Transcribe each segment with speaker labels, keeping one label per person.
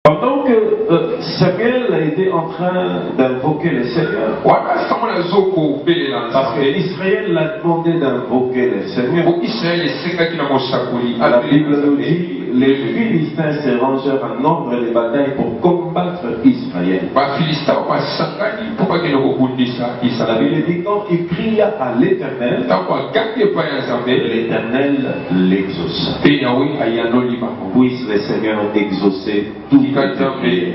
Speaker 1: Pendant que Samuel était en train d'invoquer le Seigneur, parce que Israël l'a demandé d'invoquer le Seigneur, la Bible nous dit les Philistins se rangèrent en nombre de batailles pour combattre Israël. La Bible dit quand il pria à l'Éternel, l'Éternel l'exauça. Puisse le Seigneur exaucer toutes tes prières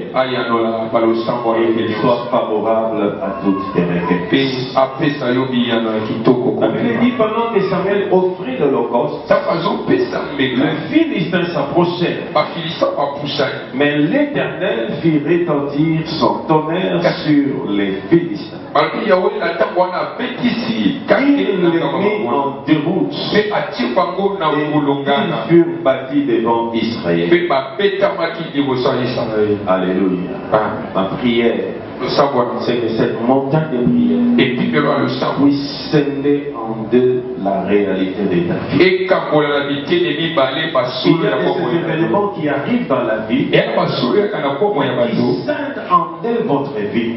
Speaker 1: et qu'il soit favorable à toutes tes requêtes. La Bible dit pendant que Samuel offrit l'Holocauste, le Philistin s'approchait, mais l'Éternel fit retentir son tonnerre sur les Philistins. Il les mit en déroute et ils furent bâtis devant Israël. Alléluia. Ma prière, c'est que cette montagne de prière puisse scinder en deux la réalité de ta vie. Il y a des événements qui arrivent dans la vie qui scindent en deux votre vie.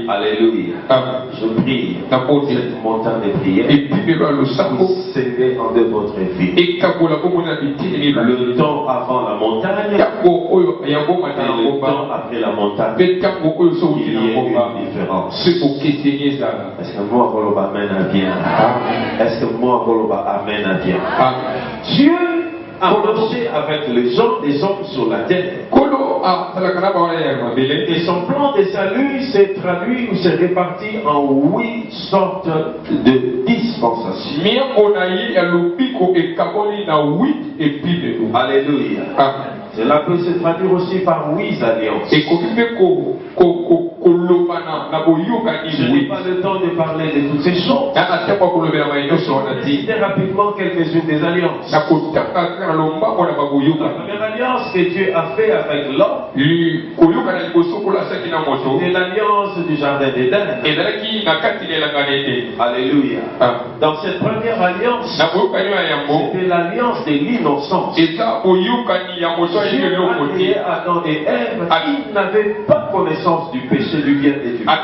Speaker 1: Alléluia. Je prie cette montagne de prière puisse scinder en deux votre vie. Le temps avant la montagne et le temps après la montagne. Il y a une différence. Est-ce que moi, Voloba, amen à bien? Est-ce que moi, Voloba, amen à bien? Dieu a marché avec les hommes sur la terre. Et son plan de salut s'est traduit ou s'est réparti en 8 sortes de dispensations. Alléluia. Cela peut se traduire aussi par 8 alliances. Je n'ai pas le temps de parler de toutes ces choses. Je citer rapidement quelques-unes des alliances. La première alliance que Dieu a fait avec l'homme, c'est l'alliance du jardin d'Éden. Alléluia. Dans cette première alliance, c'était l'alliance de l'innocence. Dieu a créé Adam et Ève, ils n'avaient pas connaissance du péché, du bien et du mal.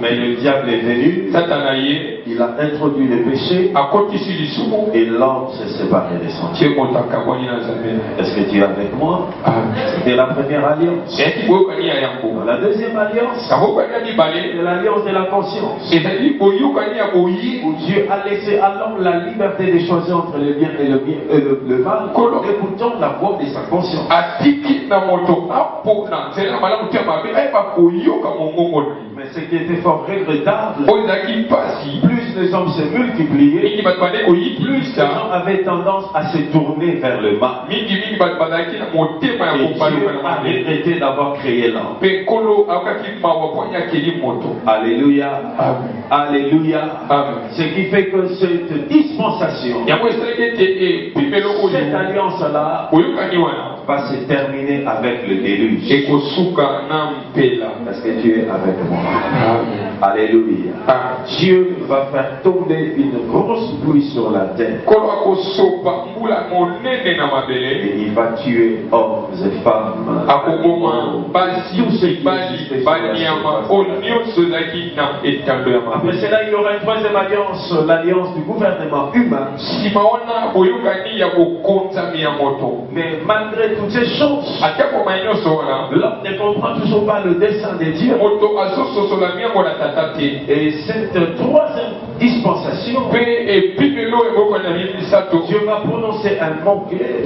Speaker 1: Mais le diable est venu, il a introduit le péché et l'homme s'est séparé des sentiers. Est-ce que tu es avec moi? C'était la première alliance. La deuxième alliance, c'est l'alliance de la conscience, où Dieu a laissé à l'homme la liberté de choisir entre le bien et le mal, écoutant la voix de sa conscience. Mais ce qui était fort regrettable, plus les hommes se multipliaient, plus les gens avaient tendance à se tourner vers le mal. Et Dieu a regretté d'avoir créé l'homme. Alléluia. Alléluia. Ce qui fait que cette dispensation, cette alliance-là, va se terminer avec le déluge. Parce que Dieu est avec moi. Alléluia. Dieu va faire tomber une grosse pluie sur la terre. Et il va tuer hommes et femmes. Tout ce qui existe. Après cela, il y aura une troisième alliance, l'alliance du gouvernement humain. Mais malgré toutes ces choses, l'homme ne comprend toujours pas le dessein de Dieu. Et cette troisième dispensation, Dieu va prononcer un mot clé.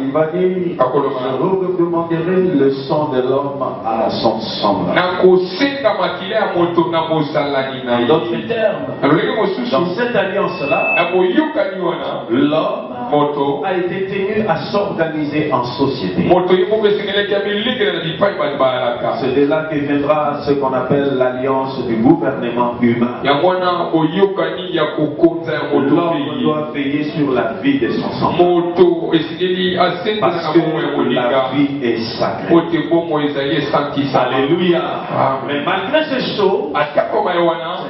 Speaker 1: Il va dire: je demanderai le sang de l'homme à son semblable. En d'autres termes, dans cette alliance-là, l'homme a été tenu à s'organiser en société. C'est de là que viendra ce qu'on appelle l'alliance du gouvernement humain. L'homme doit veiller sur la vie de son semblable. Parce que la vie est sacrée. Alléluia. Mais malgré ces choses,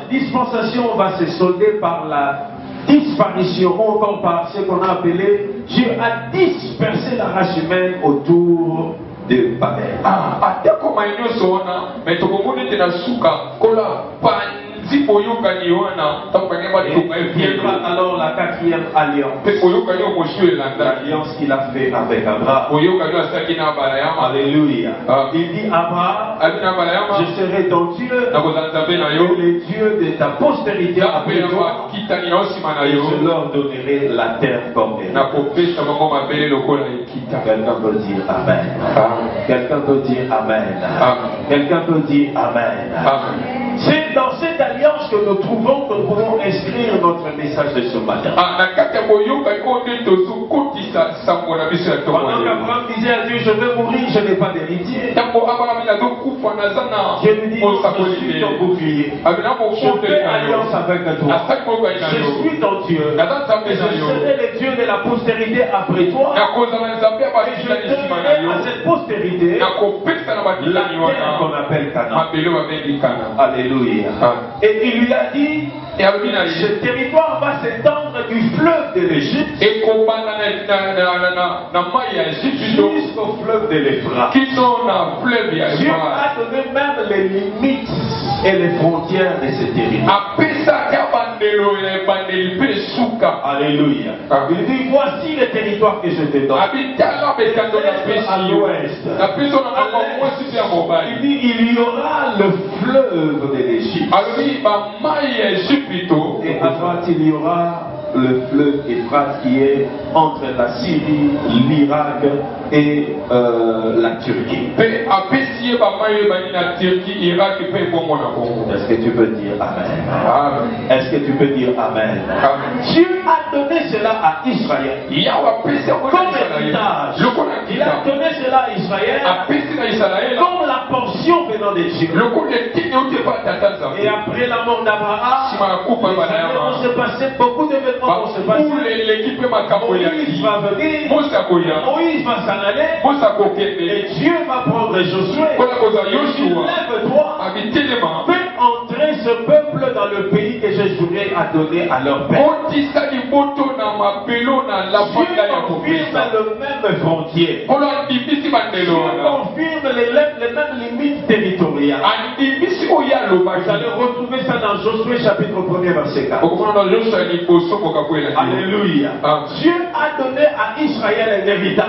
Speaker 1: cette dispensation va se solder par la
Speaker 2: disparition, ou encore par ce qu'on a appelé, Dieu a dispersé la race humaine autour de Babel. Il viendra alors la 4e alliance. L'alliance qu'il a fait avec Abraham. Alléluia. Il dit Abraham, je serai ton Dieu, le Dieu de ta postérité après toi, et je leur donnerai la terre comme elle. Quelqu'un peut dire Amen. Quelqu'un peut dire Amen. Quelqu'un peut dire Amen. C'est dans cette alliance que nous trouvons que nous pouvons inscrire notre message de ce matin. Pendant qu'Abraham disait à Dieu, je vais mourir, je n'ai pas d'héritier. Dieu lui dit, je suis ton bouclier. Je fais alliance avec toi. Je suis ton Dieu. Et je serai le Dieu de la postérité après toi. Et je donnerai à cette postérité la terre qu'on appelle Canaan. Alléluia. Et il lui a dit, ce territoire va s'étendre du fleuve de l'Égypte jusqu'au fleuve de l'Euphrate. Dieu a donné même les limites et les frontières de ce territoire. Alléluia. Il dit, voici le territoire que je te donne. À l'ouest. Il dit, il y aura le fleuve de l'Égypte. Et à droite, il y aura le fleuve Euphrate qui est entre la Syrie, l'Irak et la Turquie. Est-ce que tu peux dire Amen? Est-ce que tu peux dire Amen? Dieu a donné cela à Israël comme héritage. Il a donné cela à Israël comme la portion venant de Dieu. Et après la mort d'Abraham, il s'est passé beaucoup d'événements. Moïse va venir, Moïse va s'en aller, et Dieu va prendre Josué. Lève-toi, fais entrer ce peuple dans le pays que je jurais à donner à leur père. Dieu confirme le même frontier. Dieu confirme les mêmes limites territoriales. Vous allez retrouver ça dans Josué chapitre 1er verset 4. Alléluia. Dieu a donné à Israël un héritage.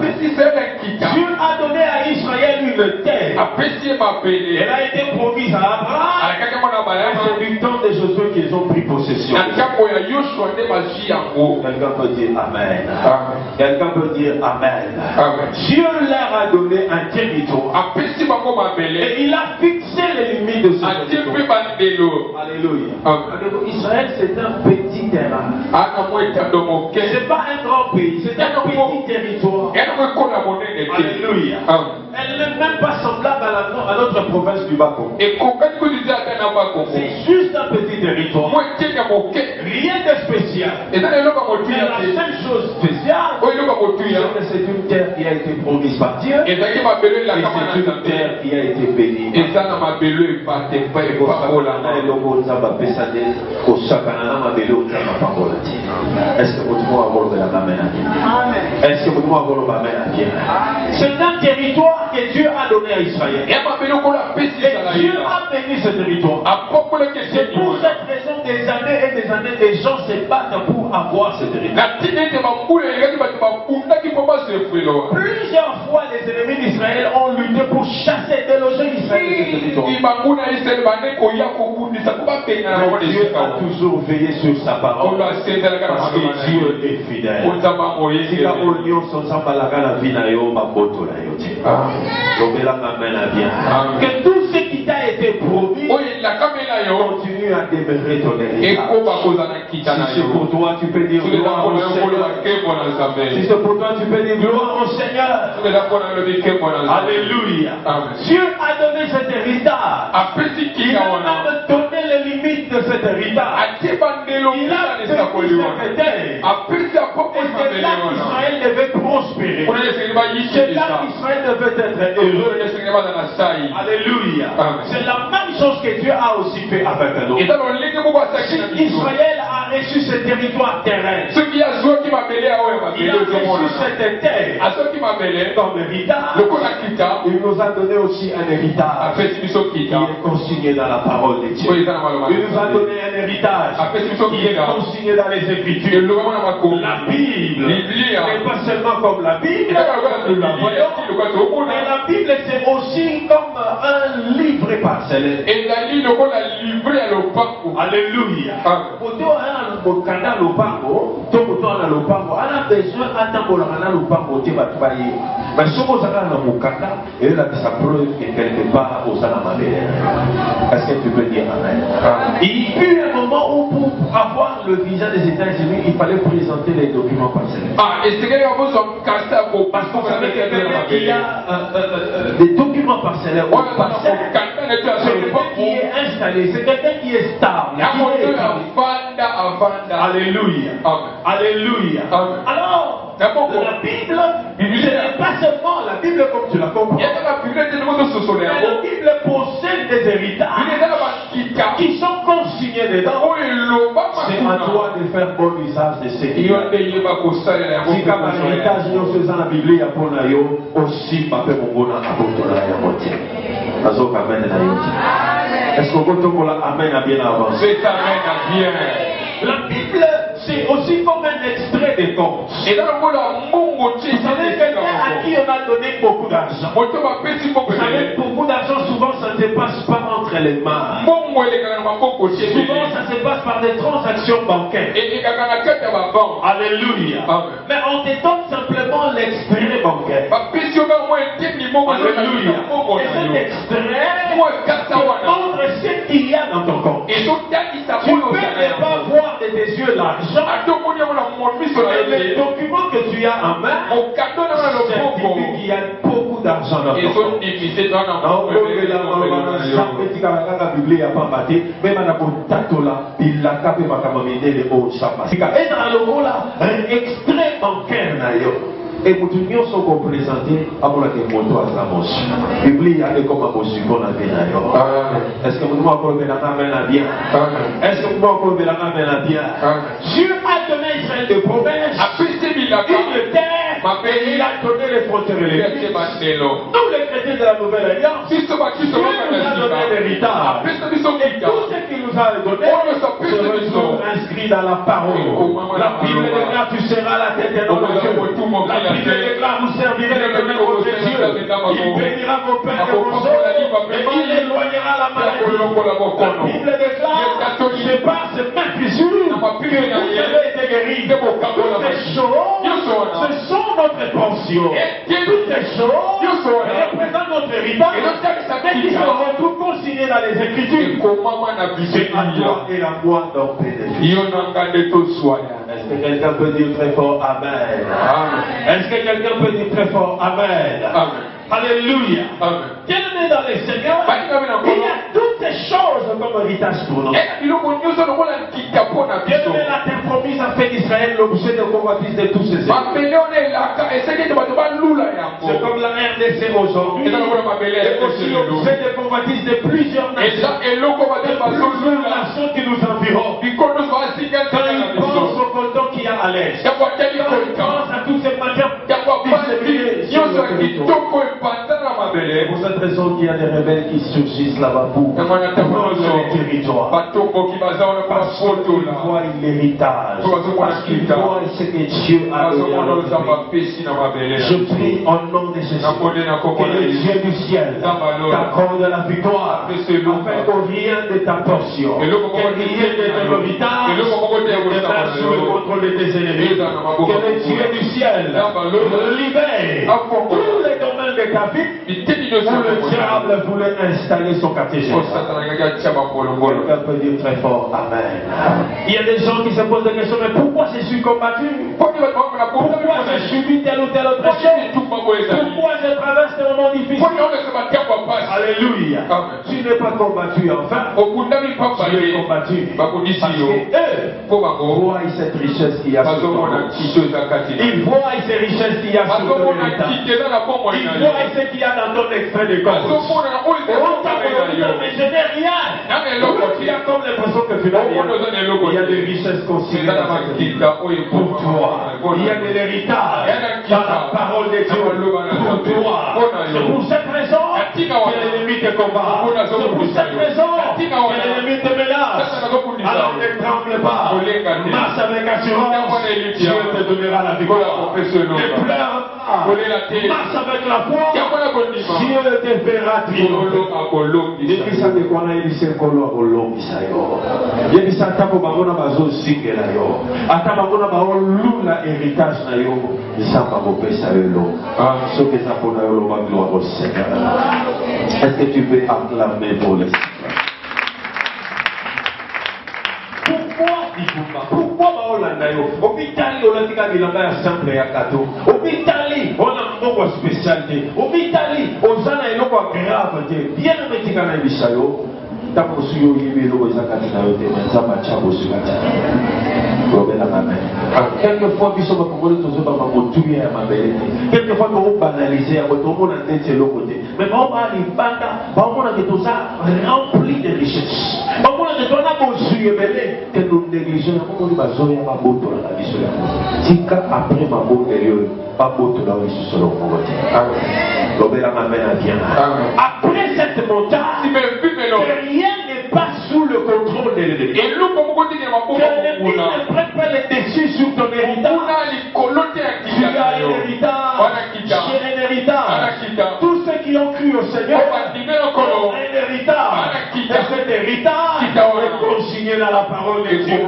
Speaker 2: Dieu a donné à Israël une terre. Elle a été promise à Abraham. C'est du temps de Josué qu'ils ont pris possession. Quelqu'un peut dire Amen. Quelqu'un peut dire Amen. Dieu leur a donné un territoire. Et il a fixé les limites de ce territoire. Alléluia. Israël, c'est un petit terrain. C'est pas un grand pays, c'est un petit territoire. Alléluia. Elle n'est même pas semblable à notre province du Bas-Congo. C'est juste un petit territoire. Rien de spécial. Mais la seule chose spéciale, c'est une terre qui a été promise par Dieu. Et c'est une terre qui a été bénie. Est-ce que vous pouvez c'est un territoire que Dieu a donné à Israël. Et Dieu a béni ce territoire. C'est pour cette raison des années et des années, les gens se battent pour avoir ce territoire. Plusieurs fois, les ennemis d'Israël ont lutté pour chasser, déloger Israël de ce territoire. Dieu a toujours veillé sur sa parole. Parce que Dieu est fidèle. Que tout ce qui t'a été promis continue à demeurer ton héritage. Si c'est pour toi, tu peux dire gloire au Seigneur. Si c'est pour toi, tu peux dire gloire au Seigneur. Alléluia. Dieu a donné cet héritage. Il a même donné les limites de cet héritage. Il a béni cette terre. Et c'est là qu'Israël devait prospérer. C'est là qu'Israël devait être heureux. Alléluia. C'est la même chose que Dieu a aussi fait avec nous. Si Israël a reçu ce territoire terrestre, il a reçu cette terre comme héritage, il nous a donné aussi un héritage qui est consigné dans la parole de Dieu. Il nous a donné un héritage qui est consigné dans les Écritures. La Bible n'est pas seulement comme la Bible, mais la Bible c'est aussi comme un livre parcellaire. Alléluia. Mais si vous avez un mukanda, et là, ça preuve que quelque part, au Salamabé. Est-ce que tu peux dire Amen? Il y a eu un moment où pour avoir le visa des États-Unis, il fallait présenter les documents parcellaires.
Speaker 1: Et c'est qu'il y a
Speaker 2: parce qu'on savait qu'il y a des documents parcellaires. C'est quelqu'un qui est installé, c'est quelqu'un qui est stable. Alléluia. Alléluia. Alors, la Bible, ce n'est pas seulement la Bible comme tu la comprends. Mais la Bible possède des héritages qui sont consignés dedans. C'est à toi de faire bon usage de ces héritages. Si comme un héritage, nous faisons la Bible, il y a pour nous aussi, papa, mon bon, à est-ce que vous Amen a bien avancé? La Bible, c'est aussi comme un extrait des comptes. Et dans le monde, vous savez, quelqu'un à qui on a donné beaucoup d'argent. Vous savez, beaucoup d'argent, souvent, ça ne se passe pas entre les mains. Souvent, ça se passe par des transactions bancaires. Alléluia. Mais on te donne simplement l'extrait bancaire. Alléluia. Et cet extrait montre ce qu'il y a dans ton compte. Tu peux ne pas voir de tes yeux l'argent, mais les documents que tu as en main certifient qu'il y a beaucoup d'argent dans ton compte. Et dans le mot là, un extrait bancaire. Et pour tout le monde, sont représentés à mon moto à la moche. La Bible a des comme un moche qu'on a bien. Est-ce que vous m'avez bien? Est-ce que vous m'avez bien? Dieu a donné Israël des promesses, une terre, et il a donné les frontières et les limites. Nous les chrétiens de la Nouvelle Alliance, Dieu nous a donné l'héritage. Et tout ce qu'il nous a donné se retrouve inscrit dans la parole. La Bible déclare tu seras la tête et non le Dieu. La Bible déclare vous servirez l'Éternel votre Dieu. Il bénira vos pères et vos soeurs et il éloignera la maladie. La Bible déclare c'est par cette même fissure que vous avez été guéris. Toutes ces choses, ce sont notre pension. Toutes ces choses représentent notre héritage et qui seront toutes consignées dans les Écritures. C'est à toi et à moi d'en bénéficier. Est-ce que quelqu'un peut dire très fort Amen? Est-ce que quelqu'un peut dire très fort Amen? Alléluia. Bien-aimé dans les Seigneurs, il y a toutes ces choses comme héritage pour nous. Bien-aimé, la terre promise a fait d'Israël l'objet de convoitise de tous ces ennemis. C'est comme la RDC aujourd'hui. Et aussi l'objet de convoitise de plusieurs nations. Plusieurs nations qui nous environnent. Quand ils pensent au coton qu'il y a à l'est. Quand ils pensent à toutes ces matières pour cette raison qu'il y a des rebelles qui surgissent là-bas pour prendre le territoire. Parce qu'ils voient l'héritage. Parce qu'ils voient ce que Dieu a donné à notre pays. Je prie en nom de Jésus que le Dieu du ciel t'accorde la victoire afin qu'au rien de ta portion, que rien de ton héritage ne passe sous le contrôle de tes ennemis. Que le Dieu du ciel libère tous les domaines de ta vie où le diable voulait installer son quartier général. Quelqu'un peut dire très fort Amen. Il y a des gens qui se posent des questions, mais pourquoi je suis combattu? Pourquoi je subis telle ou telle autre chose? Pourquoi je traverse des moments difficiles? Alléluia. Tu n'es pas combattu enfin. Tu es combattu. Parce que voient cette richesse qu'il y a sur ton compte. Ils voient ces richesses qu'il y a sur ton héritage. Ils voient ce qu'il y a dans ton extrait de compte. Mais je n'ai rien. Tu as comme l'impression que tu n'as rien. Il y a des richesses consignées pour toi. Il y a de l'héritage dans la parole de Dieu pour toi. C'est pour cette raison que l'ennemi te combat. C'est pour cette raison que l'ennemi te menace. Alors ne tremble pas. Marche avec assurance. Dieu te donnera la victoire. Ne pleure pas. Marche avec la foi. Dieu te fera triompher. Yebisa de kwana yebisa kolo abolongisa yo. Yebisa tako babona bazo singela yo. Ata babona baolula héritage na yo. Nzamba bopesa yo. Ce que ça pona yo lo gloire au Seigneur. Est-ce que tu peux acclamer pour le Seigneur? Pourquoi baolanda yo? Obitali olatika bilamba ya simple ya kato. Obitali ona mbongo spécialité. Obitali ozana eloko grave te. Bien metika na bisayo. Tako suyo yebe eloko ezakati na yo te. Nzamba chabo sukati. Quelquefois, quelquefois, on banalise, on mais on va rempli de richesses. Que nous négligeons, après ma après cette montagne, rien n'est pas sous le contrôle de l'ennemi. Que l'ennemi ne prenne pas le dessus sur ton héritage. Tu as un héritage. Tous ceux qui ont cru au Seigneur ont un héritage. Et cet héritage est consigné dans la parole de Dieu.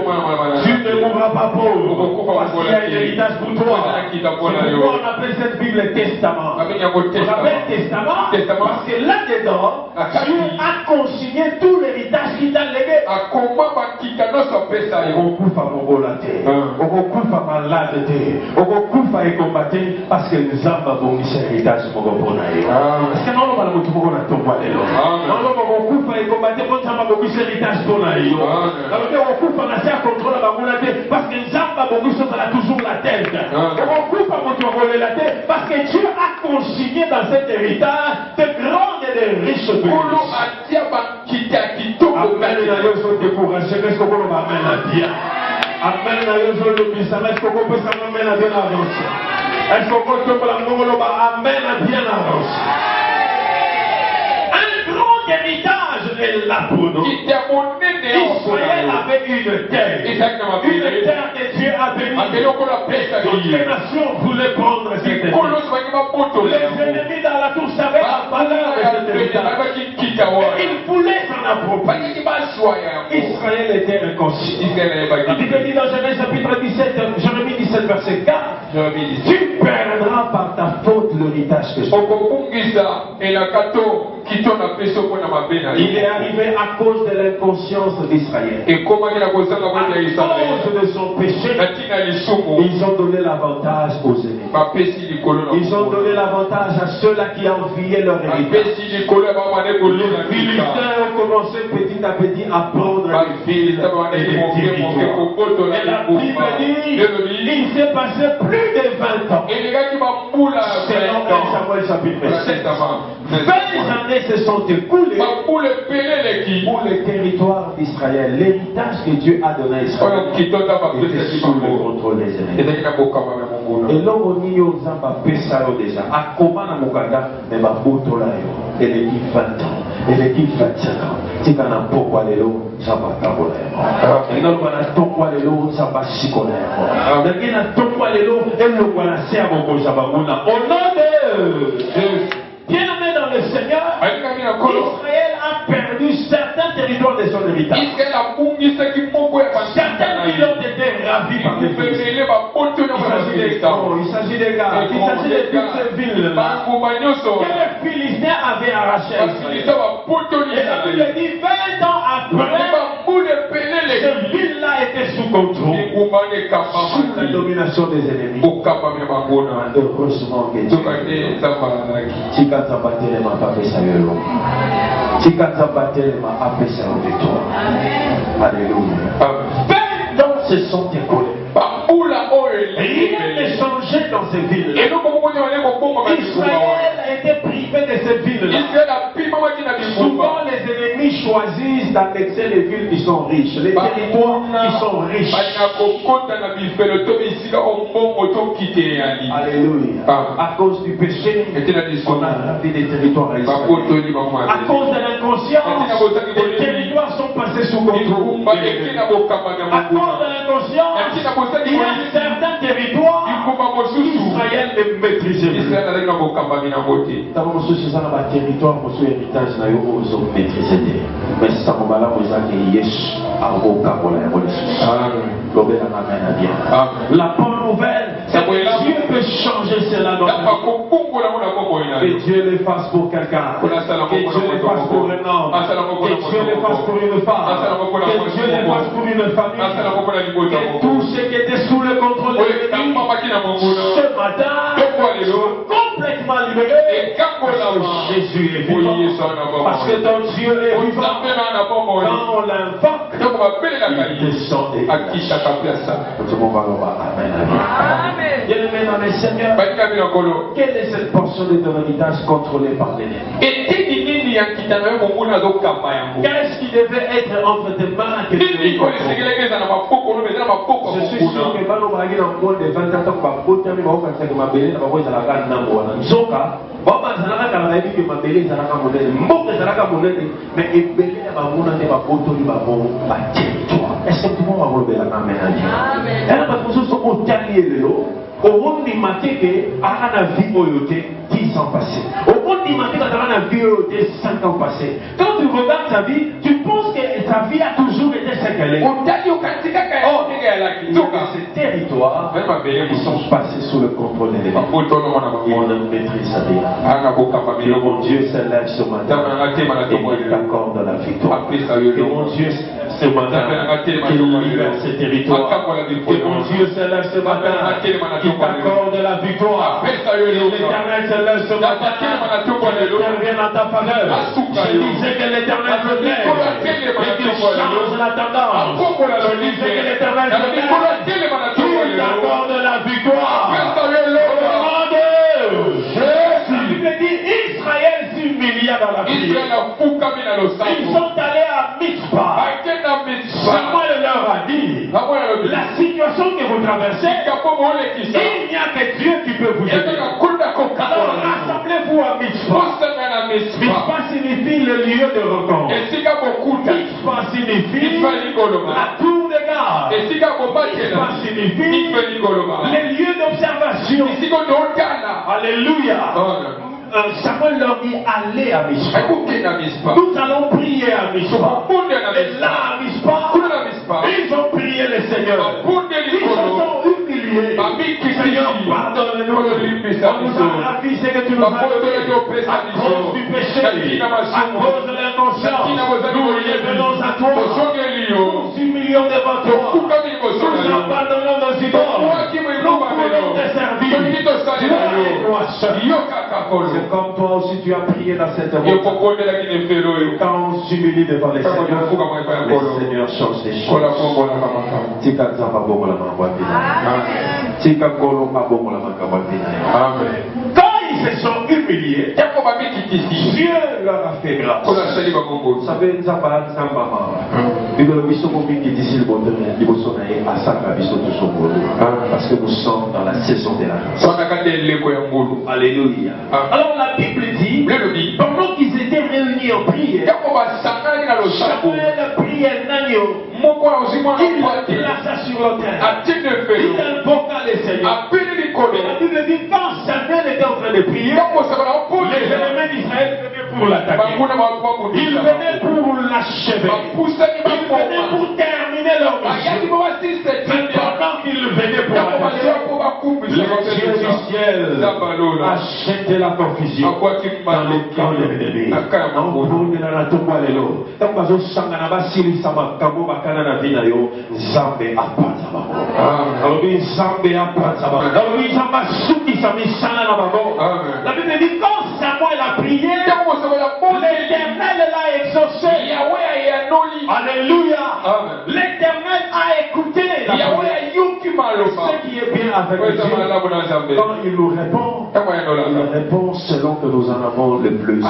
Speaker 2: Tu ne mourras pas pauvre parce qu'il y a un héritage pour toi. C'est pourquoi on appelle cette Bible le Testament. On appelle Testament parce que là-dedans, Dieu a consigné tout l'héritage qu'il t'a légué. Parce que nous avons mis cet héritage pour nous. Parce que nous avons mis cet héritage pour nous. Parce que nous avons toujours la tête. Parce que Dieu a consigné dans cet héritage de grandes et de riches bénédictions. Amen. Un grand héritage est là pour nous. Israël avait une terre que Dieu a bénie. Toutes les nations voulaient prendre cette terre. Les ennemis dans la tour savaient la valeur de cette héritage. Ils voulaient s'en approprier. Israël était réconcilié. La Bible dit dans Genèse chapitre 17, Jérémie 17 verset 4, tu perdras par ta faute l'héritage que je t'ai. Il est arrivé à cause de l'inconscience d'Israël. À cause de son péché, ils ont donné l'avantage aux ennemis. Ils ont donné l'avantage à ceux-là qui enviaient leur héritage. Les Philistins ont commencé petit à petit à prendre les villes et les territoires. Et la Bible dit, il s'est passé plus de 20 ans. Selon 1 Samuel chapitre 7. 20 années se sont écoulées pour le territoire d'Israël. L'héritage que Dieu a donné à Israël était sous le contrôle des ennemis. Et l'homme au niveau Zamba Pesaro déjà, à Komana Mukanda, mais ma botola yo, et l'équipe 20 ans, et l'équipe 25 ans, tika na pokwa lelo, Zamba Kabola yo. Et non, on a tokwa lelo, Zamba Shikola yo. Et na tokwa lelo, et le voilà, c'est à mon Zamba Muna. Au nom de bien-aimé dans le Seigneur, Israël a perdu certains territoires de son héritage. Certaines villes ont été ravies par les Philistins. Il s'agit des gars, il s'agit de toutes ces villes-là que les Philistins avaient arrachées à Israël. Et la Bible dit 20 ans après, ces villes-là étaient sous contrôle. sous la domination des ennemis. Heureusement que Dieu Tika Zabatele m'a pas fait ça. Tika Zabatele m'a appelé ça au détour. Alléluia. Donc ce sont tes collègues. Rien n'est changé dans ces villes. Israël a été privé de ces villes. Souvent les ennemis choisissent d'annexer les villes qui sont riches, les territoires qui sont riches. Alléluia. À cause du péché, on a rempli des territoires à Israël. À cause de l'inconscience, les territoires sont passés sous contrôle. À cause de l'inconscience, il y a certains territoires Israël ne maîtrisait plus. Dans mon souci, ça n'a pas territoire, mon héritage n'a eu aucun maîtrisé. Mais ça m'a mal à vous dire que Yesh a aucun problème. La bonne nouvelle, c'est que Dieu peut changer cela dans la vie. Que Dieu le fasse pour quelqu'un. Que Dieu le fasse pour un homme. Que Dieu le fasse pour une femme. Que Dieu le fasse pour une famille. Que tout ce qui était sous le contrôle de l'ennemi, ce matin, complètement libéré. Jésus est vivant. Parce que ton Dieu est vivant. Quand on l'invoque, il descend et amen. Bien-aimé dans les Seigneurs, quelle est cette portion de ton héritage contrôlée par l'ennemi? Qu'est-ce qui devait être entre tes mains que tu es? Je suis sûr que Balo Maragui dans le monde de 20 ans, va voter, mais va faire que ma belle, va voir la garde dans moi. Zoka, va manzana quand la vie que ma belle, ça n'a pas modèle, mot ça n'a pas modèle, mais et belle, va mouna ne va voter, va voir, va territoire. Est-ce que tout le monde va voir la main maintenant? Amen. Elle a pas de choses au talier de l'eau. Au monde du matin, à la vie oyote 10 ans passés. Au monde du matin, à la vie oyote 5 ans passés. Quand tu regardes sa vie, tu penses que sa vie a toujours été ce qu'elle est. Ces territoires, ils sont passés sous le contrôle de l'ennemi. On ne maîtrise rien. Que mon Dieu s'élève ce matin et il t'accorde la victoire. Que mon Dieu ce matin qu'il libère ces territoires. Que mon Dieu s'élève ce matin qu'il t'accorde la victoire. Que l'Éternel s'élève ce matin qu'il intervienne en ta faveur. Je disais que l'Éternel se lève et qu'il change la tendance. Je disais que l'Éternel se lève qu'il t'accorde la victoire. La Bible dit Israël s'humilia dans la prière. Ils sont allés à Mitzpah. Samuel leur a dit la situation que vous traversez, il n'y a que Dieu qui peut vous aider. Alors rassemblez-vous à Mitzpah. Mitzpah signifie le lieu de rencontre. Mitzpah signifie la tour de garde. Mitzpah signifie les lieux d'observation. Alléluia. Samuel leur dit allez à Mitzpah. Nous allons prier à Mitzpah. Et là à Mitzpah, ils ont prié le Seigneur. Ils se sont humiliés. Seigneur, pardonne-nous. On nous a avisé que tu nous as donné à cause du péché, à cause de l'inconscience. Nous revenons à toi. Nous humilions devant toi. Nous abandonnons nos idoles. Nous voulons te servir. Toi seul. C'est comme toi aussi tu as prié dans cette voie. Quand on s'humilie devant les Seigneurs, les Seigneurs changent les choses. Quand ils se sont humiliés, Dieu leur a fait grâce. Vous savez, parce que nous sommes dans la saison de la grâce. Alléluia. Alors la Bible dit, pendant qu'ils étaient réunis en prière, Samuel priait un agneau. Il le plaça sur l'autel. Il invoqua le Seigneur. Et la Bible dit, quand Samuel était en train de prier, les ennemis d'Israël venaient pour l'attaquer. Ils venaient pour l'achever. Ils venaient pour terminer leur mission. Mais pendant qu'ils venaient pour l'attaquer, Les dieux du ciel achètent la confusion dans les camps de l'ennemi. La Bible dit quand Samuel a prié, l'Éternel l'a exaucé. Alléluia. L'Éternel a écouté. Ce qui est bien avec Dieu, quand il nous répond selon que nous en avons le plus.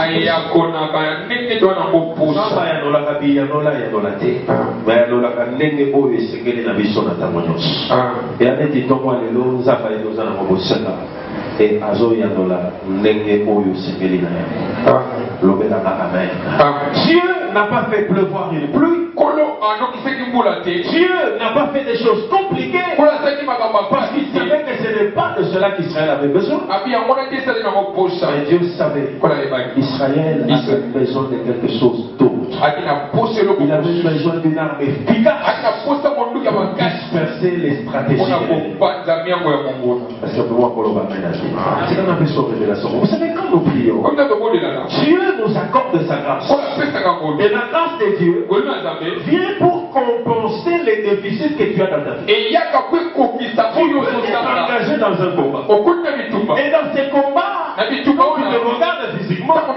Speaker 2: Et Azoya Dola, Nenge Oyo Sekeli Naya. Dieu n'a pas fait pleuvoir une pluie. Dieu n'a pas fait des choses compliquées. Parce qu'il savait que ce n'est pas de cela qu'Israël avait besoin. Mais Dieu savait qu'Israël avait besoin de quelque chose d'autre. Il avait besoin d'une arme efficace pour disperser les stratégies. Parce que pour moi, c'est quand on a besoin de révélation. Vous savez, quand nous prions, Dieu nous accorde sa grâce. Et la grâce de Dieu vient pour compenser les déficits que tu as dans ta vie. Tu es engagé dans un combat. Et dans ces combats, quand tu te regardes physiquement, tu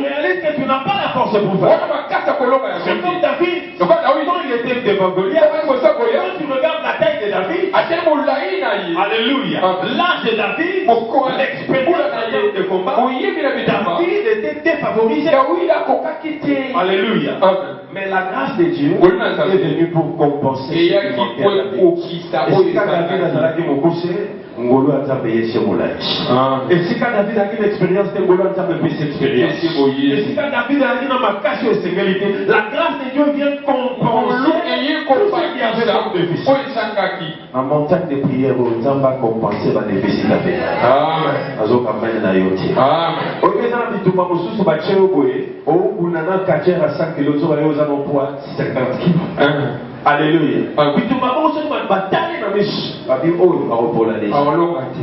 Speaker 2: réalises que tu n'as pas la force pour faire. C'est comme David. Quand il était devant Goliath, quand tu regardes la taille de David, alléluia, l'âge de David, l'expérience de combat, David était défavorisé. Alléluia. Mais la grâce de Dieu est venue pour compenser. Et si David Ngolo Nzambe yeshe molachi. Et si quand David a une expérience de Ngolo Nzambe peut s'expérience. Et si quand David a une makasi de sécurité, la grâce de Dieu vient compenser tout ce qui avait comme déficit. En montagne de prière, Nzambe a compensé les déficits avec. Amen. Azoka mene na yoti. Amen. Oyeza na bituma mosusu bache oboye, o unana kachera 5 kg zo bayo za no poids 50 kg. Alléluia.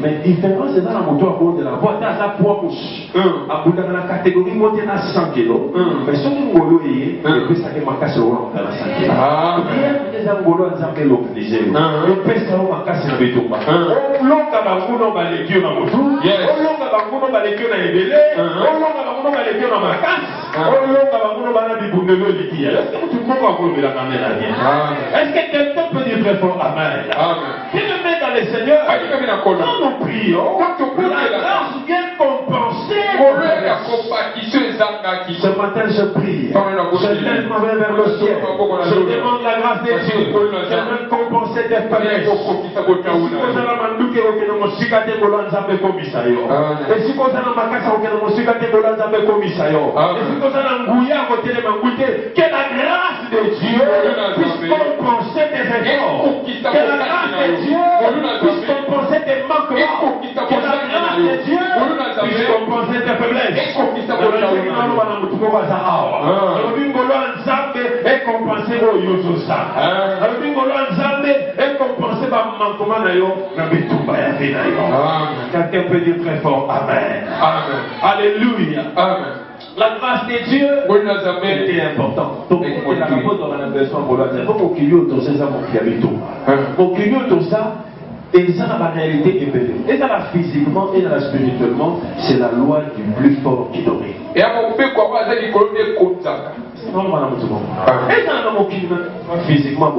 Speaker 2: Mais différence est dans la moto à cause de la boîte à la poids couche. À bout de la catégorie montée à 100 kg. Mais ce qui est ngolo et puis ça qui m'a cassé au long de la 100 kg. Les angolo en zambé l'obligé. Le pèse au m'a cassé le béton. Au long de la moto va les dieux dans moto. Au long de la moto va les dieux dans les délais. Au long de la moto va les dieux dans ma casse. Au long de la moto va les boules de l'eau et les est-ce que tu peux encore la caméra bien? Est-ce que quelqu'un peut dire très fort Amen? Qui le met dans le Seigneur? Quand nous prions, la grâce vient compenser. Ce matin je prie. Je lève ma main vers le ciel. Je demande la grâce de Dieu. Je veux compenser tes faiblesses. Et si vous avez un makasa au Kenamosuka, que la grâce de Dieu puisse compenser tes efforts. Que la grâce de Dieu puisse compenser tes manquements. Que la grâce de Dieu puisse compenser tes faiblesses. Et compenser vos yososa. Et compenser vos manquements. Quelqu'un peut dire très fort Amen. Alléluia. La grâce de Dieu était importante. Donc, il y a un besoin pour l'autre. Il faut qu'il y ait tout ça, pour qu'il y ait tout ça. Et ça, la réalité est belle. Et ça, physiquement et spirituellement, c'est la loi du plus fort qui domine. Et à mon père, quoi, va dire que non, madame, tout le monde. Et ça, dans mon physiquement,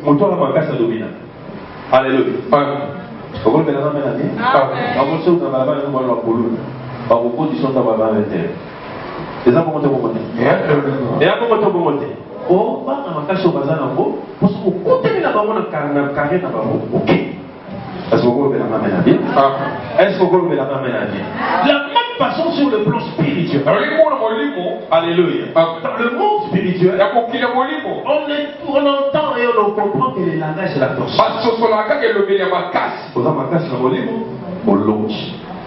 Speaker 2: mon toit, ma casse domine. Alléluia. Vous voulez la main à vie? Avant ça, vous avez un moment pour lui. Par vos conditions, vous avez un intérêt. Et ça, comment tu vas monter? Et à comment tu vas monter? Oh, bah, ma casse au bazar, parce que vous continuez à avoir un carré dans le ok. Est-ce que vous voulez la main à vie? Est-ce que vous voulez la main à vie? La même façon sur le plan spirituel. Alléluia. Dans le monde spirituel, on entend et on comprend que le langage c'est la force. Pour ma casse, on longe.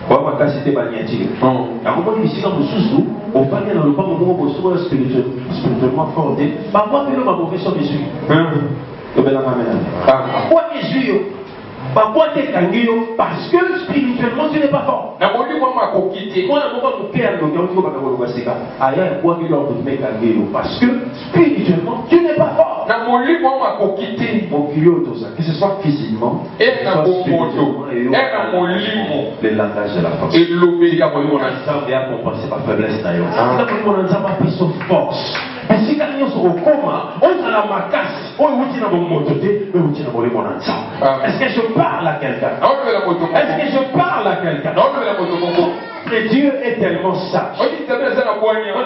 Speaker 2: Pour ma casse, c'était magnétique. À un moment ici, dans le sous-sous, on va aller dans le moment où on est spirituellement fort. Parfois, que l'homme a mauvais sur Jésus. Quoi Jésus? Parce que spirituellement tu n'es pas fort. Parce que spirituellement tu n'es pas fort. Que ce soit physiquement, les langages de la force. Et mon ensemble a compensé ma faiblesse d'ailleurs. Mon ensemble a pris son force. Et si quelqu'un se recoma, on a la macasse, on est dans mon mototé, mais on est dans mon ensemble. Est-ce que je parle à quelqu'un? Est-ce que je parle à quelqu'un? Et Dieu est tellement sage. On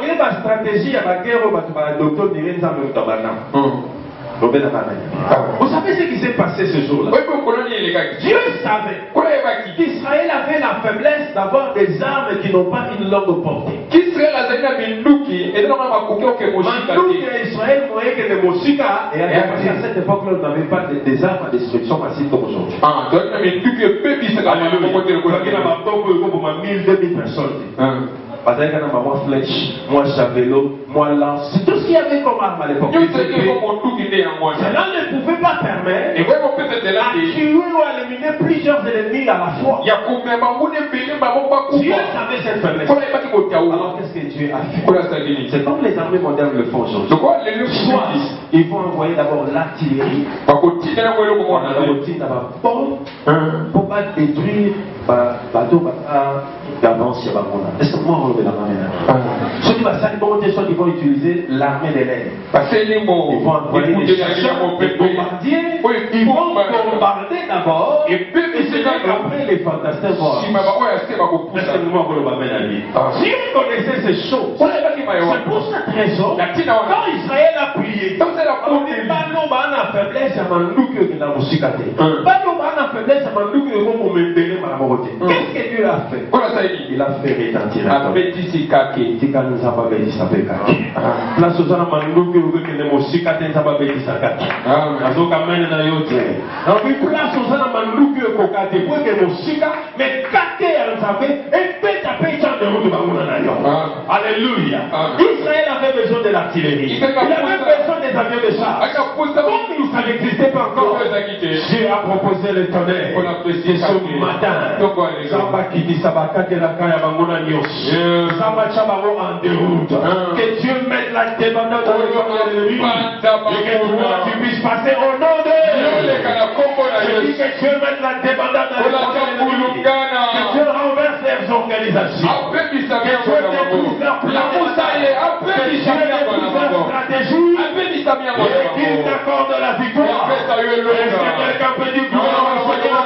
Speaker 2: dirait ma stratégie à la guerre, le docteur dirait ça même dans ma âme. Vous savez ce qui s'est passé ce jour-là? Dieu savait qu'Israël avait la faiblesse d'avoir des armes qui n'ont pas une longue portée. Mandouk et Israël voyaient que les Mosika, et à cette époque-là, on n'avait pas des armes à destruction massive comme aujourd'hui. Alléluia. 1000, 2000 personnes. Moi flèche, moi javelot, moi lance. C'est tout ce qu'il y avait comme arme à l'époque. Cela ne pouvait pas permettre à tuer ou à éliminer plusieurs ennemis à la fois. Dieu savait cette faiblesse. Alors qu'est-ce que Dieu a fait? C'est comme les armées modernes le font aujourd'hui. Soit ils vont envoyer d'abord l'artillerie pour pas détruire bateau d'avance. Est-ce que moi on le met la main? Soit ils vont utiliser l'armée de l'air. Ils vont envoyer des chasseurs, des bombardiers. Ils vont bombarder d'abord et c'est après les fantastiques vont. Est-ce que moi on le met la vie? Si vous connaissez ces choses, c'est pour cette raison quand Israël a prié, on dit pas non, on a faiblesse à Mandouk qui n'a pas musicate. Pas non, on a faiblesse à Mandouk qui n'a pas m'aider ma morte. Qu'est-ce que Dieu a fait? Il a fait retentir la nous a pas béni sa pékaki. Place aux gens Mandouk qui n'a pas musicate n'a pas béni sa kaki. Azo kamene na yote. Donc place aux gens Mandouk qui n'a pas pour que musika mais kake anzabe et peta peta de route bamuna na yo. Alléluia. Israël avait besoin de l'artillerie. Il avait besoin des avions de chasse. Comme ça n'existait pas encore, Dieu a proposé le tonnerre. Ce matin, Samba qui dit Sabaka de la Kaya Bamuna Nios. Samba Chabaro en déroute. Que Dieu mette la débandade dans le corps de l'ennemi. Et que toi tu puisses passer au nom de Dieu. Je dis que Dieu mette la débandade dans le corps de l'ennemi. Que Dieu renverse leurs organisations. Que Dieu détruise leur plan. Et qu'il t'accorde la victoire. Est-ce que quelqu'un peut dire gloire au Seigneur?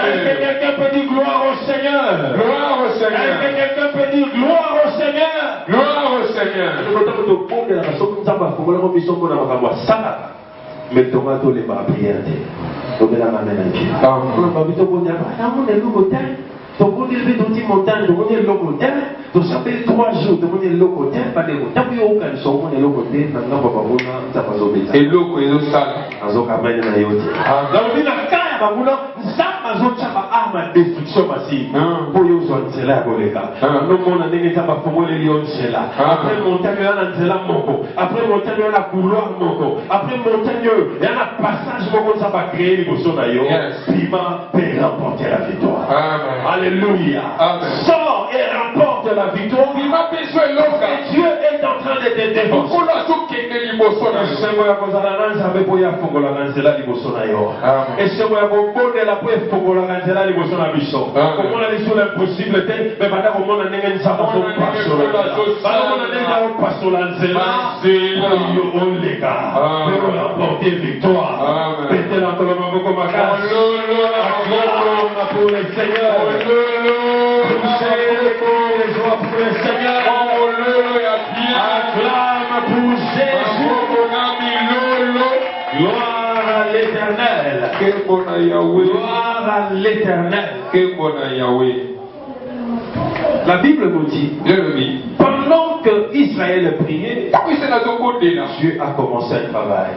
Speaker 2: Est-ce que quelqu'un peut dire gloire au Seigneur? Gloire au Seigneur. Est-ce que quelqu'un peut dire gloire au Seigneur? Gloire au Seigneur. Mais tomato les pas prière. Donc la main à pied. Donc on est levé dans une montagne, donc on est locoté, donc ça fait 3 jours, donc on est locoté, pas de montagne, puis aucun son, on est locoté, maintenant papa Bouna, ça va s'obéir. Et l'eau, et l'eau sale. Azo kamene na yote. Donc on dit la kaya babula, ça azo chama arme de destruction massive. Pour yo zo nzela koleka. No mona ndenge taba fongole lion nzela. Après montagne yana nzela moko. Après montagne yana couloir moko. Après montagne yana passage moko ça va créer liboso na yo. Pima peut remporter la victoire. Amen. Alléluia. Sors et remporte la victoire. Et Dieu est en train de te dévorer. Et c'est moi qui vais la poêle pour la ranzela les bossons à bichon. Comment on a sur l'impossibilité, mais maintenant on a un ça va pas sur la pas sur la ranzela. On les gars. Pour remporter victoire. Mettez la colonne comme ma carte. Pour le Seigneur. Pour le Seigneur. Acclame pour Jésus. Gloire à l'Éternel. Gloire à l'Éternel. La Bible nous dit, pendant que Israël priait, Dieu a commencé un travail.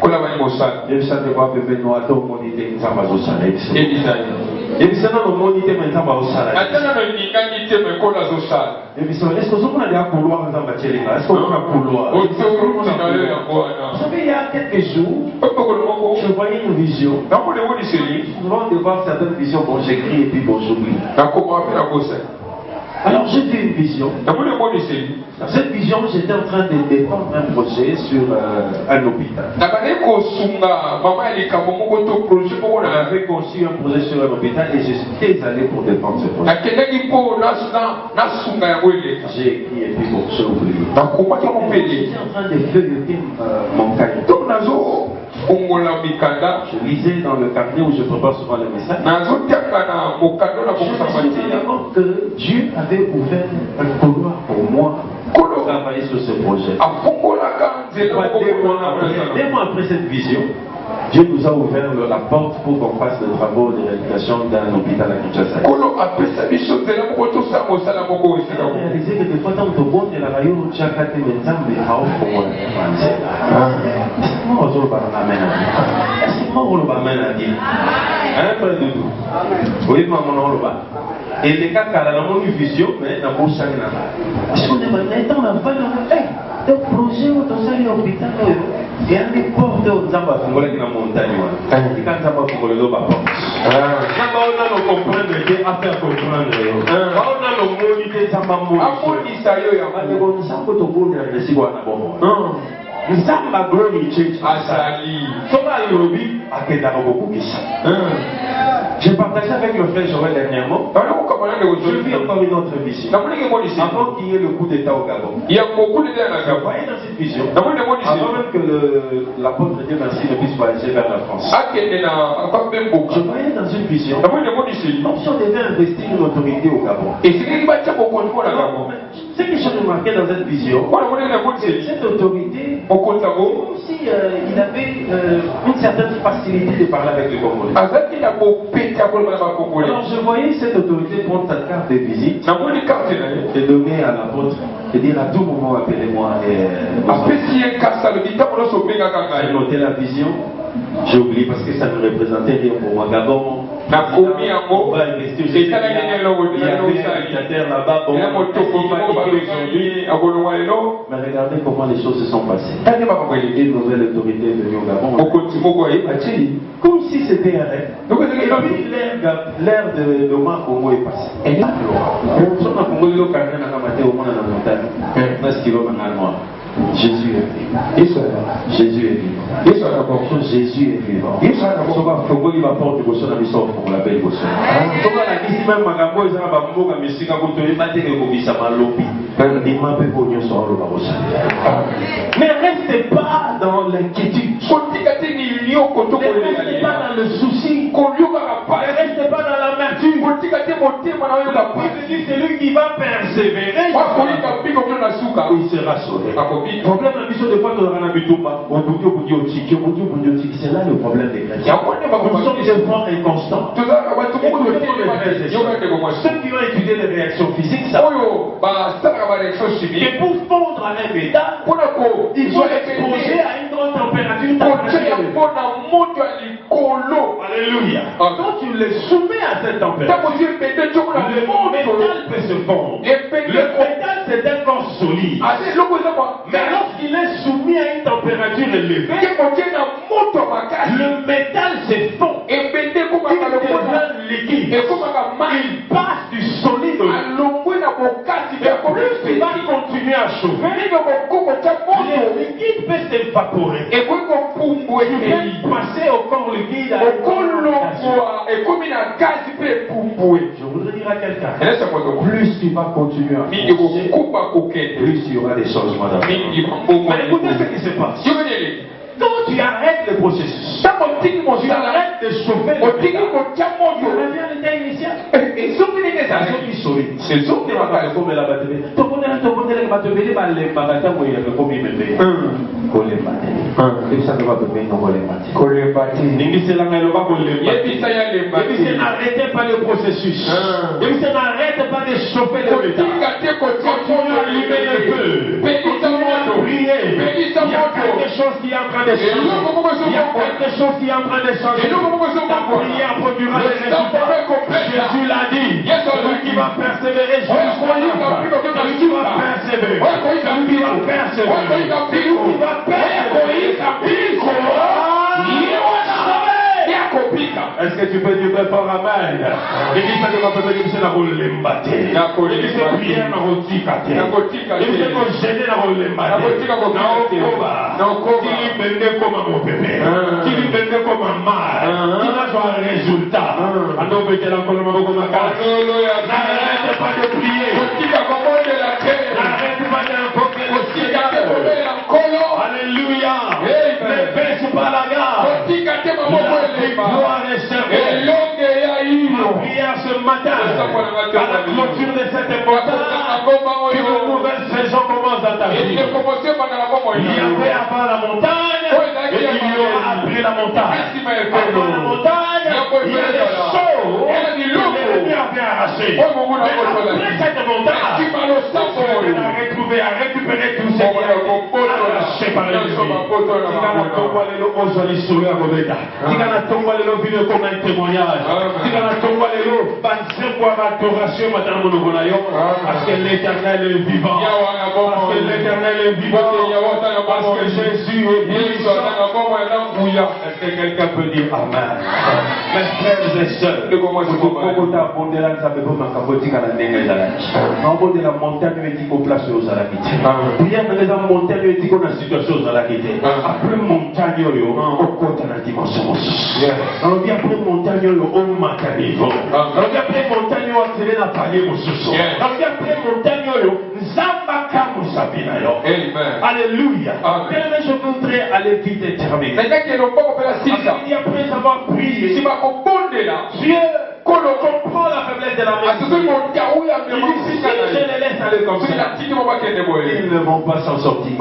Speaker 2: Et puis, c'est dans le monde, il était maintenant au salaire. Et puis, est-ce que vous avez un couloir dans la télé? Est-ce que vous avez un couloir? Vous savez, il y a quelques jours, je voyais une vision. Souvent, de voir certaines visions, bon, j'écris et puis bon, j'oublie. Alors, j'ai vu une vision. Dans cette vision, j'étais en train de défendre un projet sur un hôpital. On avait conçu un projet sur un hôpital et je suis allé pour défendre ce projet. J'ai écrit et puis bon, j'ai oublié. J'étais en train de feuilleter mon cahier. Je lisais dans le carnet où je prépare souvent les messages. Je me suis rendu compte que Dieu avait ouvert un couloir pour moi pour travailler sur ce projet. 2 mois après cette vision, Dieu nous a ouvert la porte pour qu'on fasse les travaux de réalisation d'un hôpital à Kinshasa. J'ai réalisé que des fois, tant que bon est la rayon, tu as quatre mensambe, et les cas qui ont une vision, mais dans mon sang, parce qu'on est maintenant dans le projet où on s'est l'hôpital, il y a des portes aux Zamba Fungole qui sont dans la montagne. Et quand Zamba Fungole est là-bas, on a le comprendre et affaire comprendre. On a le mot qui est Zamba Mou. Nzamba glory church asali. Soba lobi akenda beaucoup qui ça. J'ai partagé avec le frère Joël dernièrement. Je vis encore une autre vision. Avant qu'il y ait le coup d'état au Gabon. Il y a beaucoup d'état au Gabon. Dans cette vision. Avant même que l'apôtre Dieu Merci ne puisse voyager vers la France. Je voyais dans une vision. Comme si on devait investir une autorité au Gabon. Et ce que j'ai remarqué dans cette vision, cette autorité, comme si il avait une certaine facilité de parler avec les Congolais. Alors je voyais cette autorité prendre sa carte de visite et donner à l'apôtre et dire à tout moment appelez-moi et j'ai noté la vision. J'ai oublié parce que ça ne représentait rien pour moi. Gabon, on va investir. Il y avait un dictateur là-bas. Mais regardez comment les choses se sont passées. Une nouvelle autorité est venue au Gabon. Comme si c'était un rêve. Et puis l'ère de Loma Congo est passée. Et là, on s'en a Congo, il y a au moins dans la montagne. 13 km noir. Jésus est vivant. Jésus est vivant. Jésus est vivant. Il va porter le son à l'histoire pour la belle gosse. Mais restez pas dans l'inquiétude. Ne restez pas dans le souci. Ne restez pas dans l'amertume. C'est lui qui va persévérer. Il sera sauvé. Le problème de la mission de fois que c'est là le problème des chrétiens. Nous sommes des efforts inconstants. Ceux qui ont étudié les réactions physiques savent que pour fondre à un métal, ils sont exposés à une grande température. Alléluia. Quand tu les soumets à cette température, le métal peut se fondre. Le métal c'est un corps solide. Mais lorsqu'il est soumis à une température élevée, le métal se fond. Il devient liquide. Il passe du solide au liquide. Et plus il va continuer à chauffer, le liquide peut s'évaporer. Il peut passer au corps liquide. Je voudrais dire à quelqu'un, plus tu vas continuer à chauffer, plus il y aura des changements dans ta vie. Mais écoutez ce qui se passe. Quand tu arrêtes le processus, tu arrêtes de chauffer le métal, tu reviens à l'état initial. C'est ça qui est comme la batterie. N'arrêtez pas le processus. N'arrêtez pas de chauffer le métal. Continuez à allumer le feu. Continuez à prier. Il y a quelque chose qui qui est en train de changer. Il y a quelque chose qui est en train de changer. Ta prière produira des résultats. Jésus l'a dit. Celui qui va persévérer jusqu'à la fin. Celui qui va persévérer. Celui qui va persévérer. Celui qui va persévérer. Est-ce que tu peux dire fort amen? L'église ne va pas dire que c'est la rôle l'embâté. L'église de prière n'a pas dit qu'à terre. L'église de gêner n'a pas l'embâté. Qui lui bende comme mon bébé. Qui lui bende comme un mal. Qui va jouer un résultat. Alors, vous êtes là comme un cas. N'arrête pas de prier. N'arrête pas d'invoquer le Seigneur. Alléluia. Ne baisse pas la garde. Gloire et service. Ma prière ce matin, à la clôture de cette montagne, une nouvelle saison commence dans ta vie. Il y avait avant la montagne, et il y aura après la montagne. Avant la montagne, il y a des choses que l'ennemi avait arrachées. Mais après cette montagne, tu vas retrouver, à récupérer tout ce qui a été arraché par l'ennemi. Comme un témoignage. Parce que l'Éternel est vivant. Parce que l'Éternel est vivant. Parce que Jésus est vivant. Est-ce que quelqu'un peut dire Amen? Mes frères et sœurs, alors bien après montagne au matanivo. Alors bien après montagne au télé na palier mosusu. Alors bien après montagne au nzambaka musabina yo. Alléluia. Mais je voudrais aller vite et terminer. Après avoir prié, Dieu comprend la faiblesse de la maison. Si je les laisse aller comme ça, ils ne vont pas s'en sortir.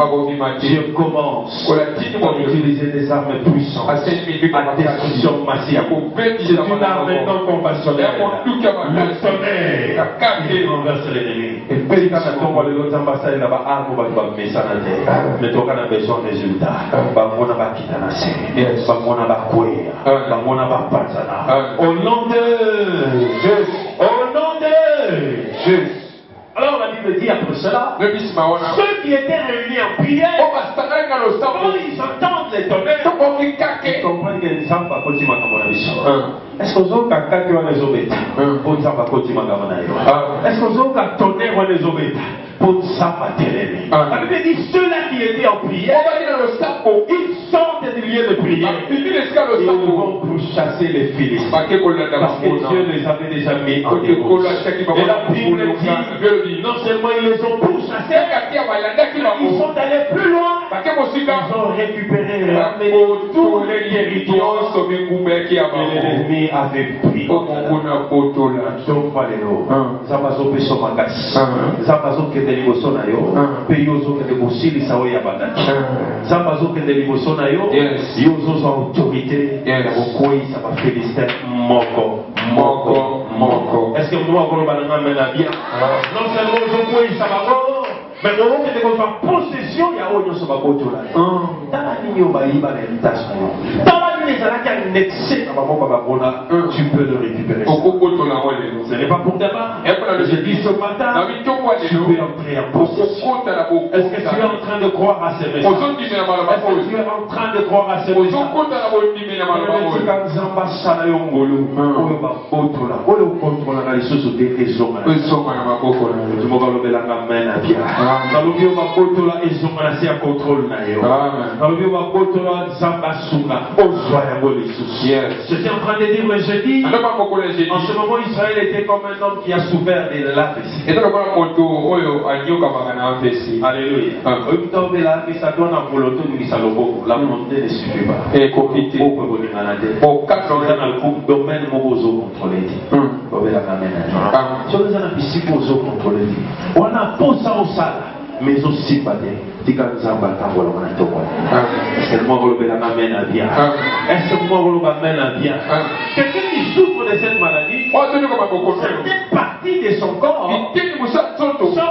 Speaker 2: Dieu commence à utiliser des armes puissantes à destruction massive. C'est une arme non conventionnelle. Le tonnerre, il renverse l'ennemi. Et puis quand on voit les autres ambassades là-bas, armes va mettre ça dans la terre. Mais on a besoin de résultats. On a kitanase, on a bakoué, on a bakpazana. Au nom de Jésus. Au nom de Jésus. Alors la Bible dit après cela, ceux qui étaient réunis en prière, quand ils entendent les tonnerres, ils comprennent que les enfants continuent à commander. Est-ce que vous avez les obéis pour les enfants continuent à commander? Est-ce que vous avez tonnerre ou les obéis pour s'abattre l'ennemi? La Bible dit ceux-là qui étaient en prière, ils sortent des lieux de prière. Ils vont pour chasser les Philistins. Parce que Dieu les avait déjà mis en déroute. Et la Bible dit, non seulement ils les ont pourchassés, ils sont allés plus loin. Ils ont récupéré et ramené tous les territoires que l'ennemi avait pris. Est-ce que nous avons bien? Non seulement ils ça va mais au moment où on va possession, il y a autre chose à côté là. Dans la ligne où il va les tâches. Dans la ligne où il excès, tu peux le récupérer. Ce n'est pas pour demain. Je dis ce matin, tu peux entrer en possession. Est-ce que tu es en train de croire à ces messages? Est-ce que tu es en train de croire à ces messages? J'étais en train de dire, mais je dis, en ce moment, Israël était comme un homme qui a souffert de l'AVC. Alléluia. La montée ne suffit pas. Et on a posé au sala, mais aussi pas est-ce que moi je l'amène à bien? Est-ce que moi je l'amène à bien? Quelqu'un qui souffre de cette maladie, certaines parties de son corps sont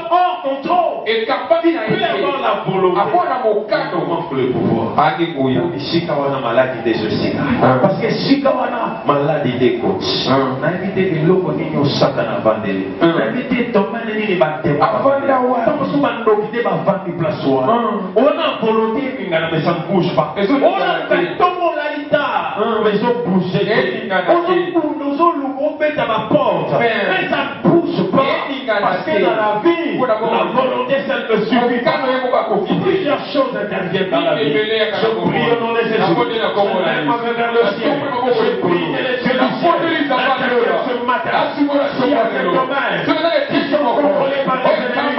Speaker 2: hors contrôle. Il peut avoir la volonté volonté. Comment pour le pouvoir? Shikawana maladie des osika. Parce que Shikawana maladie des côtes. N'invitez que l'eau qu'on y a au satana vandé. N'invitez Thomas ni batte. Tant que man d'occuper ma vente place soir. On a volonté mais on ne bouge pas. On a fait tomber la lita. Mais on bouge. Nous on met à ma porte. Mais ça bouge pas. Parce que dans la vie, la volonté celle ne suffit pas. Plusieurs choses interviennent dans la vie. Je prie au nom de Jésus. Je m'en vers le ciel. Je prie que les cieux du ciel interviennent ce matin. S'il y a ce domaine qui sont contrôlés par les ennemis,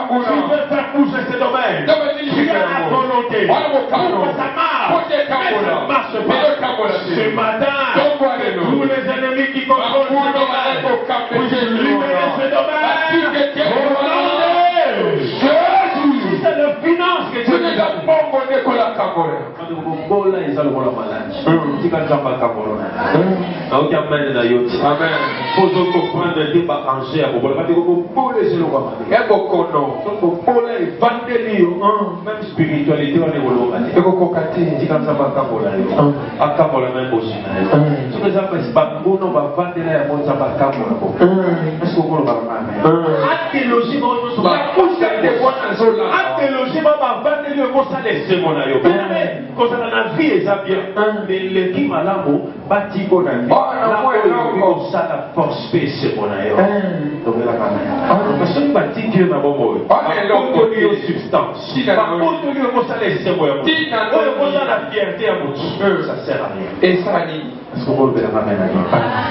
Speaker 2: qui veulent faire bouger ce domaine, tu as la volonté pour que ça marche. Mais ça ne marche pas. Ce matin, tous les ennemis qui contrôlent ce domaine, puissent libérer ce domaine. C'est le finance que tu as. Même spiritualité,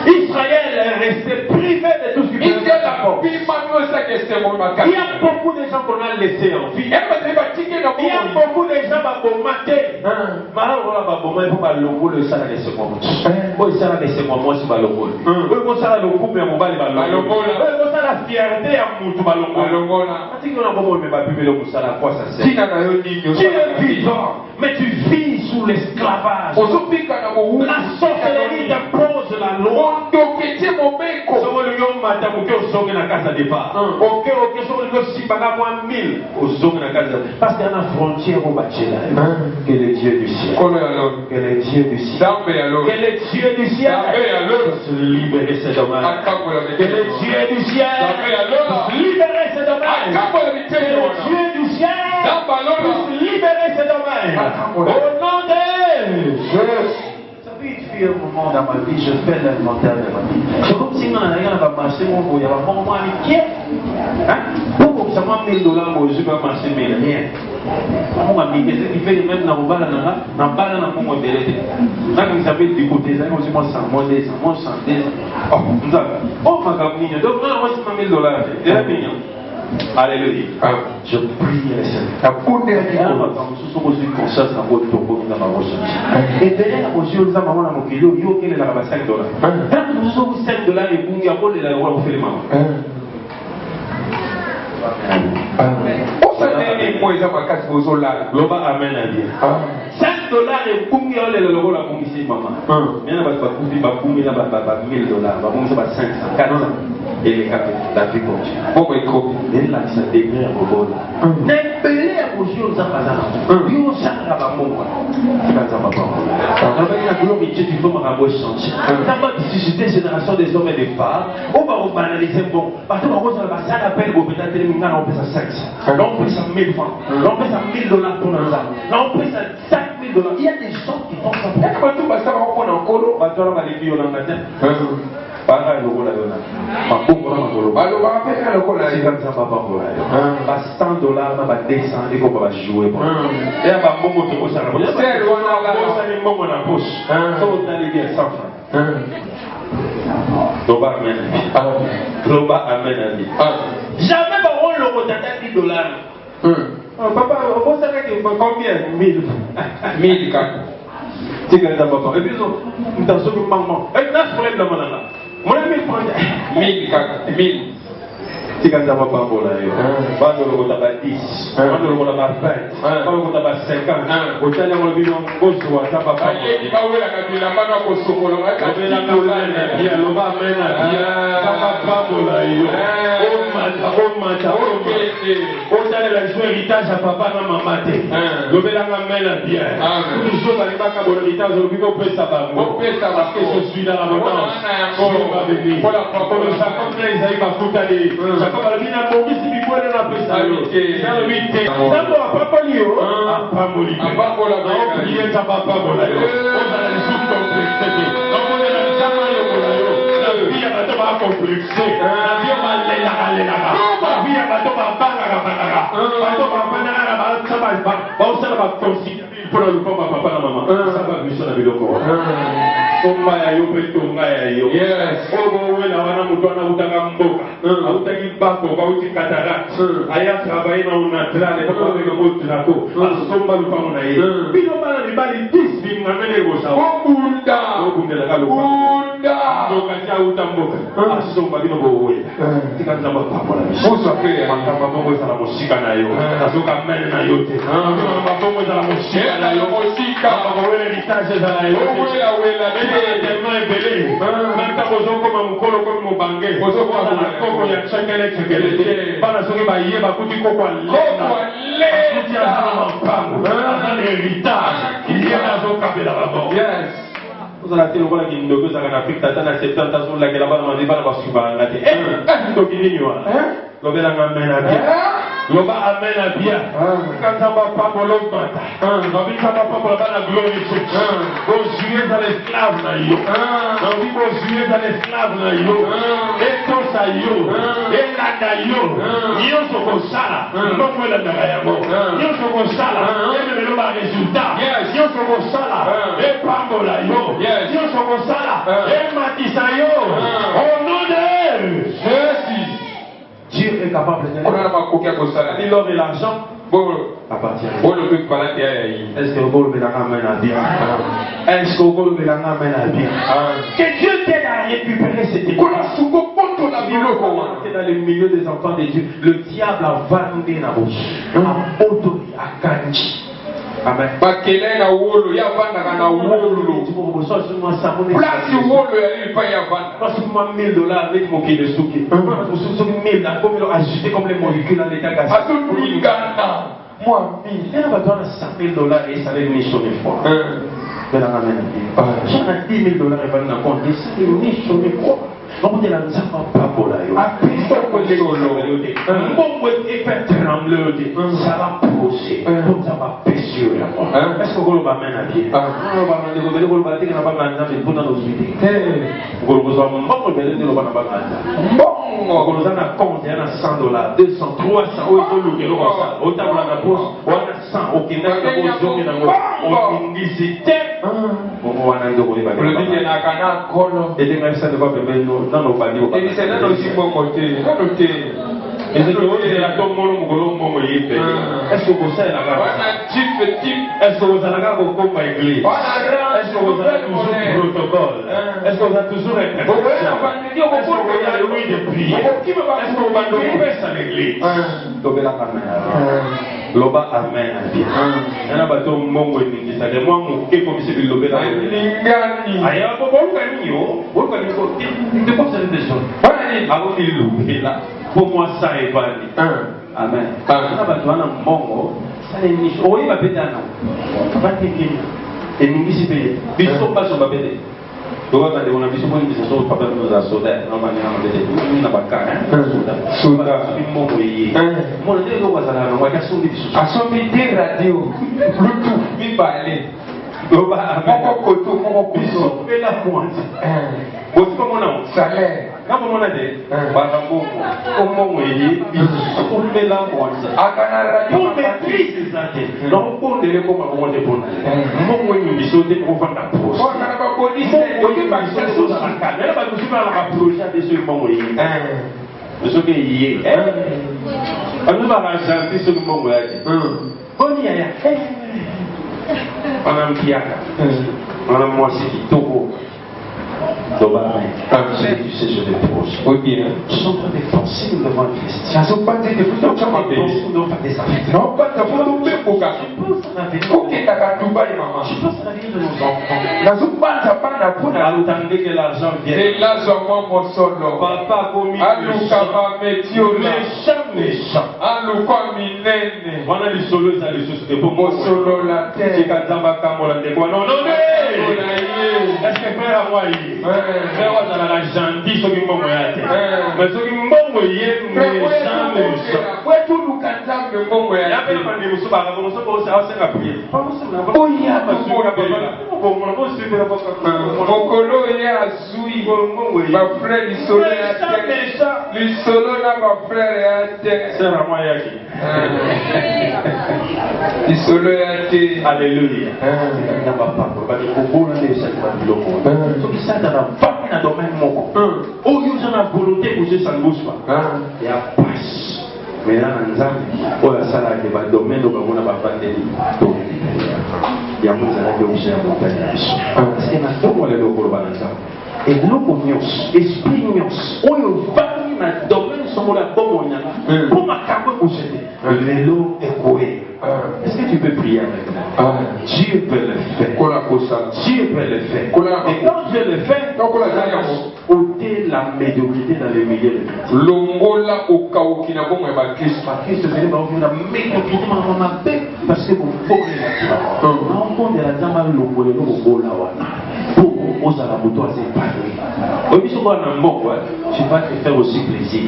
Speaker 2: Israël est resté privé de tout ce qui peut être. Il y a beaucoup de gens qu'on a laissés en vie. Il y a beaucoup de gens qui ont maté. Mais tu vis sous l'esclavage. La sorcellerie t'impose la loi. Parce qu'il y a une frontière au bachelor. Que le Dieu du ciel. Que le Dieu du ciel. Que le Dieu du ciel. Se libérer ces dommages. Que le Dieu du ciel. Libérer ces dommages. Que le Dieu du ciel. Libérer ces dommages. Au nom de Jésus. Il y a un moment dans ma vie, je fais l'inventaire de ma vie. C'est comme si on n'a pas marché, mon boy, il y a un moment inquiet. Pourquoi ça m'a $1000, moi je vais marcher, mais rien. On m'a mis, qu'est-ce qu'il fait même dans le bal, dans le bal, dans le moment de l'été. Là, comme ça fait du côté, ça, moi, moi, 100, moi, 200, moi, 100, 200. Oh, ma gamine, donc, moi, c'est pas $1000, c'est un million. Alléluia. Je prie le Seigneur. Et derrière la position de la maman, il y a $5. Quand nous sommes $5 et vous y avez la loi pour faire les mamans. Amen. $5 et vous y avez la loi pour faire les mamans. Il y a $500. Et les capes, la vie continue. Bon, mais et là, ça devient un robot. N'empêlez à vos yeux, ça va. Yo, ça va pas mon. Ça va pas. On va dire que l'homme est Dieu, tu peux m'avoir changé. Dans ma suscité génération des hommes et des femmes, on va banaliser bon. Parce que on va ça appelle au pétale de l'immunité, on peut ça 500. Là, on peut ça 1000 francs. Là, on peut ça $1000 pour un an. Là, on peut ça $5000. Il y a des gens qui font ça. Il y a pas tout, ça va prendre en colo. Bah, toi, on va les violer en matin. Banga lokola yona makongo na makolo balo ba peka lokola yona comme ça papa kola ba $100 na ba 200 iko ba jouer bon ya ba mbongo to ko sala bon ya ba ça ni mbongo na poche so tali bien 100 francs to ba amen jamais ba on loko tata $10 papa on sait que combien 1000 quand et puis, nous avons maman. Et là, je problème dans mon âme. Moi, je vais prendre 1000. Si quand ça va pas pour là, pas de l'eau d'abord 10, pas de l'eau d'abord 20, pas de l'eau d'abord 50. Au temps où on vit dans le gauche, ça va pas. Il va où la cabine, la main au socolo, la cabine, la cabine, il y a l'eau va mener, ça va pas pour là. Oh, mata, Autant de la joie héritage à papa na maman te. Lobela nga mena bien. Toujours dans les bacs à bon héritage, on peut savoir. Parce que je suis dans l'abondance. Dieu va venir. Pour le Jacob là, Isaïe va foutre aller. Jacob a bien abondé si vous voulez la paix. Dans le 8. D'abord, papa lio. Papa moli. Papa mola. On prie ta papa mola. On a les sous complexés. On a les gamins yo mola yo. La vie a pas de complexé. La vie va aller là. La vie a pas de banga. Pour le papa, papa, la maman. Ça va mission à Biloko. Omba yo petonga ya yo. Yes. Obo we la wana mutwana utanga mboka. Utagi bako ba uti katara. Aya travailler na unatra le papa le motu nako. Asomba lupango na ye. Bino bana ni bali 10 bingamele go sawa. Bunda. Bunda la lupa. Bunda. Ndoka cha utamboka. Asomba bino bo we. Tikanza papa la mission. Oso pe makamba bongo sana moshika na yo. Azoka mele na yote. Bongo sana moshika na yo moshika. Bongo we litaje sana yo. Wela tellement ébélé. Même quand vous avez comme un colo comme mon banquet, vous avez un coco, il y a chacun les chacun. Pas la soirée, il y a un coup de coco à l'air. Il y a un héritage. Il y a un café là-bas. Yes. Vous avez dit que vous avez dit que vous avez dit que vous avez dit que vous avez dit que vous avez dit que vous avez dit que vous avez dit que vous avez dit Loba amen à bien. Quand ça va pas pour l'autre bata. On vit ça va pas pour la gloire de Dieu. Bon jouer dans l'esclave na yo. On vit bon jouer dans l'esclave na yo. Et tout ça yo. Et la na yo. Yo so ko sala. Non moi la na ya mo. Yo so ko sala. Et le loba résultat. Yo so ko sala. Et pambola yo. Yo so ko sala. Et matisa yo. Au nom de Jésus. Dieu est capable de faire. L'or et l'argent appartient. Est-ce que vous pouvez l'amener bien? Est-ce que vous pouvez l'amener bien? Que Dieu t'aide à récupérer cette époque. Dans le milieu des enfants de Dieu, le diable a vanné la bouche. A autorité, a gagné. Amen.
Speaker 1: Bakele na wolo ya vanda kana wolo. Place wolo ya lipa ya vanda.
Speaker 2: Parce que moi $1000 avec mon pied de souki. Pour ceux qui 1000 là comme ils ont ajouté comme les molécules dans l'état gaz.
Speaker 1: À tout Ghana. Moi 1000.
Speaker 2: Il y a besoin de $5000 et ça les mission des fois. De la ramène. J'en ai $10,000 et va dans compte. C'est une mission des fois. Donc il y a un sapin pas pour la yo. A pisto ko le solo. Bon et fait trembler. Ça va pousser. Donc ça va pécher là. Est-ce que vous va mener à pied? On va mener vous va dire que n'a pas gagné pour dans nos vies. Vous vous en bon de le va pas gagner. Bon, vous en a compte, il y en a $100, 200, 300 au solo que l'on ça. Au table à la poste, on a 100 au Kenya que vous avez dans au visiter. Bon, on a de vous va.
Speaker 1: Le dit na kana kono
Speaker 2: et les ça ne va pas venir dans nos familles.
Speaker 1: Et c'est là aussi bon côté. Côté.
Speaker 2: Et c'est que la tombe mon est-ce que vous savez la gare? Est-ce que vous avez la gare comme église? Est-ce que vous avez toujours protocole? Est-ce que vous avez toujours un est-ce que vous avez loué de prier? Est-ce que vous avez fait ça à l'église? Donc la caméra. Loba amen. Il y a un bateau mongo et mingi. Ça demande mon qui comme si le lobé là. Lingani. Aïe, bon kani yo. Bon kani ko. De quoi ça des choses? Avant il lobé là. Pour moi ça est valide. Amen. Il y a un bateau na mongo. Ça les niche. Oui, va péter non. Va t'écrire. Et mingi si payé. Biso pas sur babé. Donc on a vu souvent une chose papa nous a sauté. On va dire on n'a pas carré. Sauté. Mongo yi. Mon Dieu doit ça là. On va casser des choses.
Speaker 1: À son midi radio. Bluetooth mi parler.
Speaker 2: Loba amen. Mon koto, mon biso. Et la pointe. Bon c'est comment non?
Speaker 1: Salaire.
Speaker 2: Quand on a dit, Barambo, comment est-il? On met la pointe. On maîtrise ça. Donc on est comme on est bon. Mon est sauté pour faire la pause.
Speaker 1: On n'a pas police.
Speaker 2: On va faire des choses à la canne. Elle va nous faire la projet de ce moment. De ce qui est. On nous va raconter ce moment. On y est. On a un piaka. On a un moitié qui topo. Tu sais, je les pose. Ils sont pas des pensées devant le Christ. Ils ne sont pas des pensées devant le Christ. Ils n'ont pas des affaires.
Speaker 1: Non, pas de pensées.
Speaker 2: Je pense à l'avenir de nos enfants. Que l'argent vienne.
Speaker 1: Et l'argent, mon solo.
Speaker 2: Papa, commis.
Speaker 1: Alouka, métier,
Speaker 2: méchant. Voilà les solos à les sociétés pour moi.
Speaker 1: Solo la terre.
Speaker 2: C'est quand Zamba Kamola de quoi. Non, non, est-ce que frère à moi, frère à la gentil, ce qui m'a moyen. Mais ce qui m'a moyen, mais jamais ça.
Speaker 1: Ouais, tout nous cantam de bon moyen.
Speaker 2: Il y a bien un niveau sur la révolution pour ça, c'est la prière. Pas possible.
Speaker 1: Oh, il y a pas sur la prière. Mon colo est à Zoui. Ma frère, il solo à terre. Il solo là, ma frère est à terre.
Speaker 2: C'est la moyen qui.
Speaker 1: Il solo est à terre.
Speaker 2: Alléluia. Et l'eau esprit est-ce que tu peux prier avec moi? Dieu peut le faire. Dieu peut le faire. Et quand Dieu le fait, ôter la médiocrité dans les milieux de parce que vous voulez tu vas te faire aussi plaisir.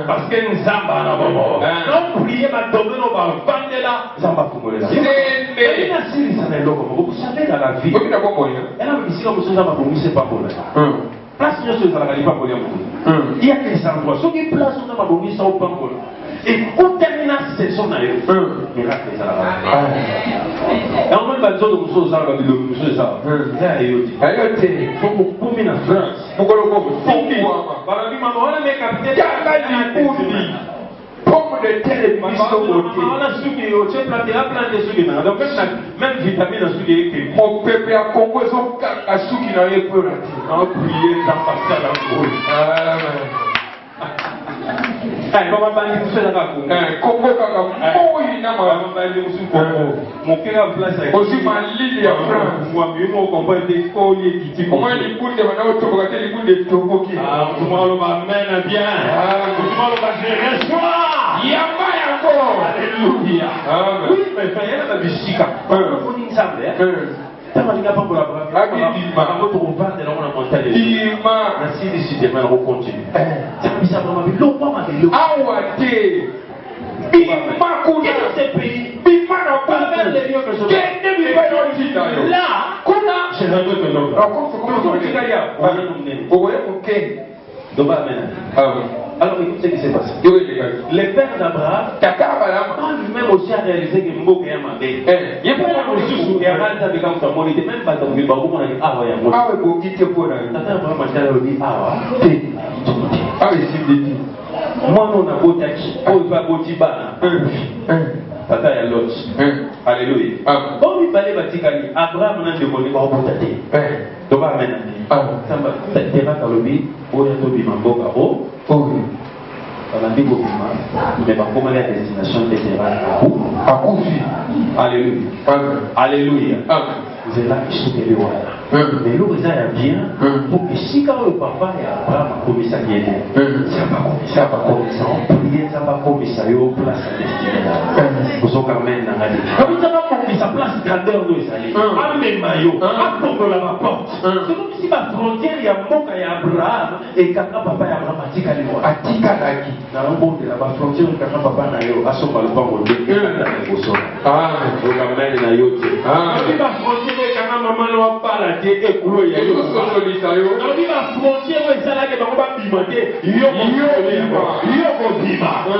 Speaker 2: parce que nous sommes prier ma domaine au bas vous savez dans la vie c'est pas pour place il y a des endroits ceux qui placent dans ma et au terminer cette saison miracle on va dire que nous sommes
Speaker 1: pomme de terre et même vitamine mon peuple a Congo à ceux qui n'avaient pas prier alors écoute ce qui s'est passé. Les pères d'Abraham, quand lui-même aussi a réalisé que Mboke est Mabé, il n'y a pas de ressources où il y a mal de comme ça, il n'était même pas dans le bateau, on a dit ah ouais, ah ouais, pour quitter pour la vie. Abraham a dit ah ouais, ah oui, c'est dit. Moi, on a beau tachi, on va beau tibana. Tata ya Lot. Alléluia. Bon, il fallait bâtir Abraham n'a demandé pas au bout de la terre. Donc, amen. Ça va, tu vas dans le vie, pour être au bimamboka. Oh, on a dit au bimam, mais pas comment la destination était à coup. Alléluia. Alléluia. Vous êtes là, je suis allé voir. Mais l'eau, vous avez bien, pour que si quand le papa et Abraham a commis ça, ça va commis ça, on prie, ça va commis ça, il y a une place à destiner. Vous avez quand même dans la vie. Comme ça va commis sa place grandeur de ça, à mes maillots, à tomber la porte. C'est comme si ma frontière, il y a Moka et Abraham, et quand papa et Abraham a dit qu'elle est morte. A dit qu'elle a dit. Dans le monde de la frontière, quand papa n'a eu, à son balcon, on dit qu'elle a dit. Ah, vous avez quand même dans la yote. Ah, ma frontière, quand maman n'a pas la tête, et couler, il y a eu. On dit la frontière, c'est là que
Speaker 2: alimenter,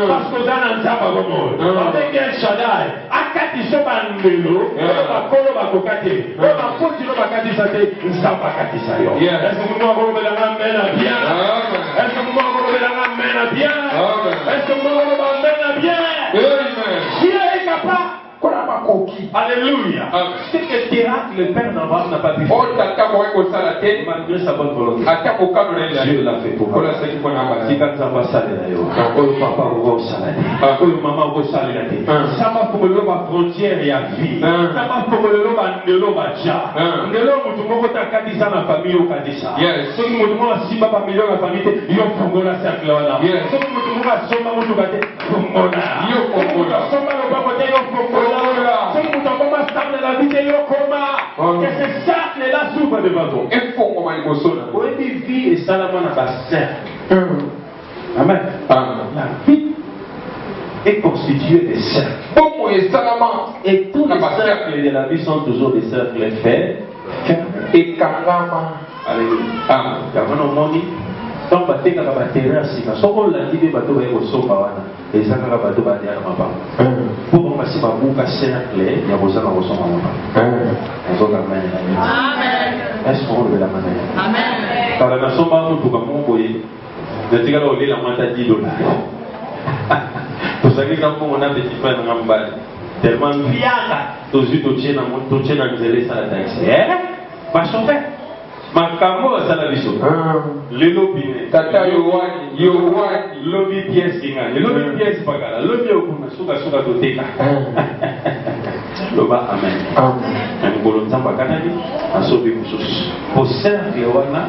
Speaker 2: parce que dans un Zaba, avec un Shaddai, Akati Sobanelo, Bakolo Bakokate, Bakotino Bakati Sate, Zaba Kati Sayo. Est-ce que vous m'avez la main bien? Est-ce que vous m'avez la main bien? Est-ce que vous m'avez la main bien? Dieu est capable. Alléluia. C'est que Térac, le père Navarre, n'a pas pu faire. Malgré sa bonne volonté. Dieu l'a fait pour moi. Si quand ça va saler, papa va saler. Maman va saler. Ça va pour le frontière et à vie. Ça va pour le Ndelo Bacha. Ndelo Mutumo Takadisa na famille au Kadisa. Ce qui Mutumo Simba famille la famille, yo Fongola cercle là. Ce qui Mutumo Soma Mutukate, Fongola. Yo Fongola. Soma le Bakote yo Fongola. Ce qui Mutumo stable la vie yo Koma. Que ce cercle là s'ouvre devant toi. Et Fongola Mosona. Oui, vie et Salama na bassin. Amen. La vie est constituée de cercles. Et tous les cercles de la vie sont toujours des cercles faits. Et Karama. Alléluia. Donc, on va faire la terrasse. Si on l'a dit, on va faire au sofa. Et ça, on va faire la terrasse. Pour qu'on fasse un bouc cercle, il y a besoin de ressources. Amen. Est-ce qu'on veut la manière? Amen. Car la nation va nous trouver mon boyer. Je dis que là, on est la moitié $10. Pour ça que quand on a des petits frères dans le tellement fiaca, tous les deux tiennent à zéler ça la taxe. Ma chauffeur, ma camo à ça la vision. Le lobby, tata yo lobby pièce qui gagne, lobby pièce pas gala, lobby au coup, souka toteka. Loba amen. Un bolon tamba kanani, un sobi kusus. Pour cercle wana.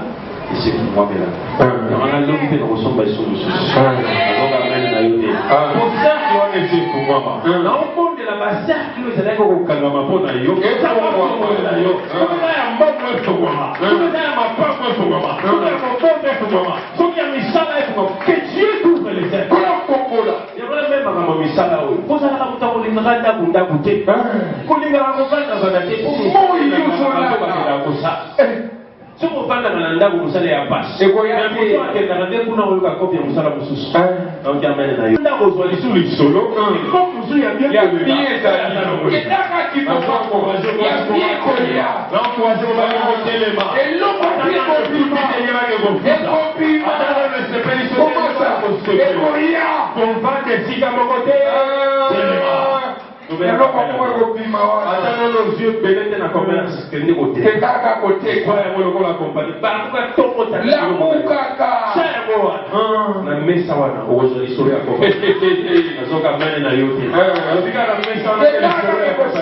Speaker 2: C'est pour moi, mais là. On a l'homme qui nous ressemble à son sous. Donc, amen, d'ailleurs. Pour ça, c'est pour moi. Dans le monde de la base, cercle, c'est là qu'on a ma bonne aïe. Et ça va pour moi, d'ailleurs. Comme ça, il y a un bon pour moi. Comme ça, il y a ma part pour moi. Comme ça, il y a mon bon pour moi. Comme il y a mes salaires pour moi. Que Dieu couvre les cercles. Il y a même à mes salaires. Pour ça, on a un randa pour d'abouter. Pour les gars, on va dans un athée. Pour nous, il y a si on parle de l'anda, vous allez à passe. Et vous avez un peu de temps, vous avez copie, vous allez à sous. Donc, il y a un peu de temps, vous allez sous les solos. Et comme vous avez bien de bien, et là, qui va faire pour un jour, il y a bien qu'on y a. Donc, vous allez monter les mains. Et l'homme va bien copie, il y a un peu de copie. Attends, mais c'est pas les solos. Comment ça? Et qu'on y a. On va des cigares à mon côté. C'est les mains. Attends, nos yeux bénis dans la commerce. Que nous côté. Que kaka côté. Quoi, on le voit la compagnie. Par contre, tout le monde. La moukaka. C'est bon. Na mesa wana. Aujourd'hui, sur la compagnie. Nous avons amené na yote. Nous avons la mesa wana.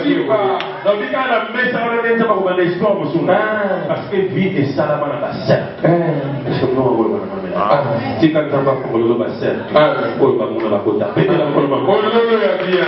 Speaker 2: Nous avons la mesa wana. Nous avons la histoire musuma. Parce que vie est salama na bassin. Parce que nous avons la si quand on va pour le bassin. On va pour la côte. Pété la colombe. On le bien.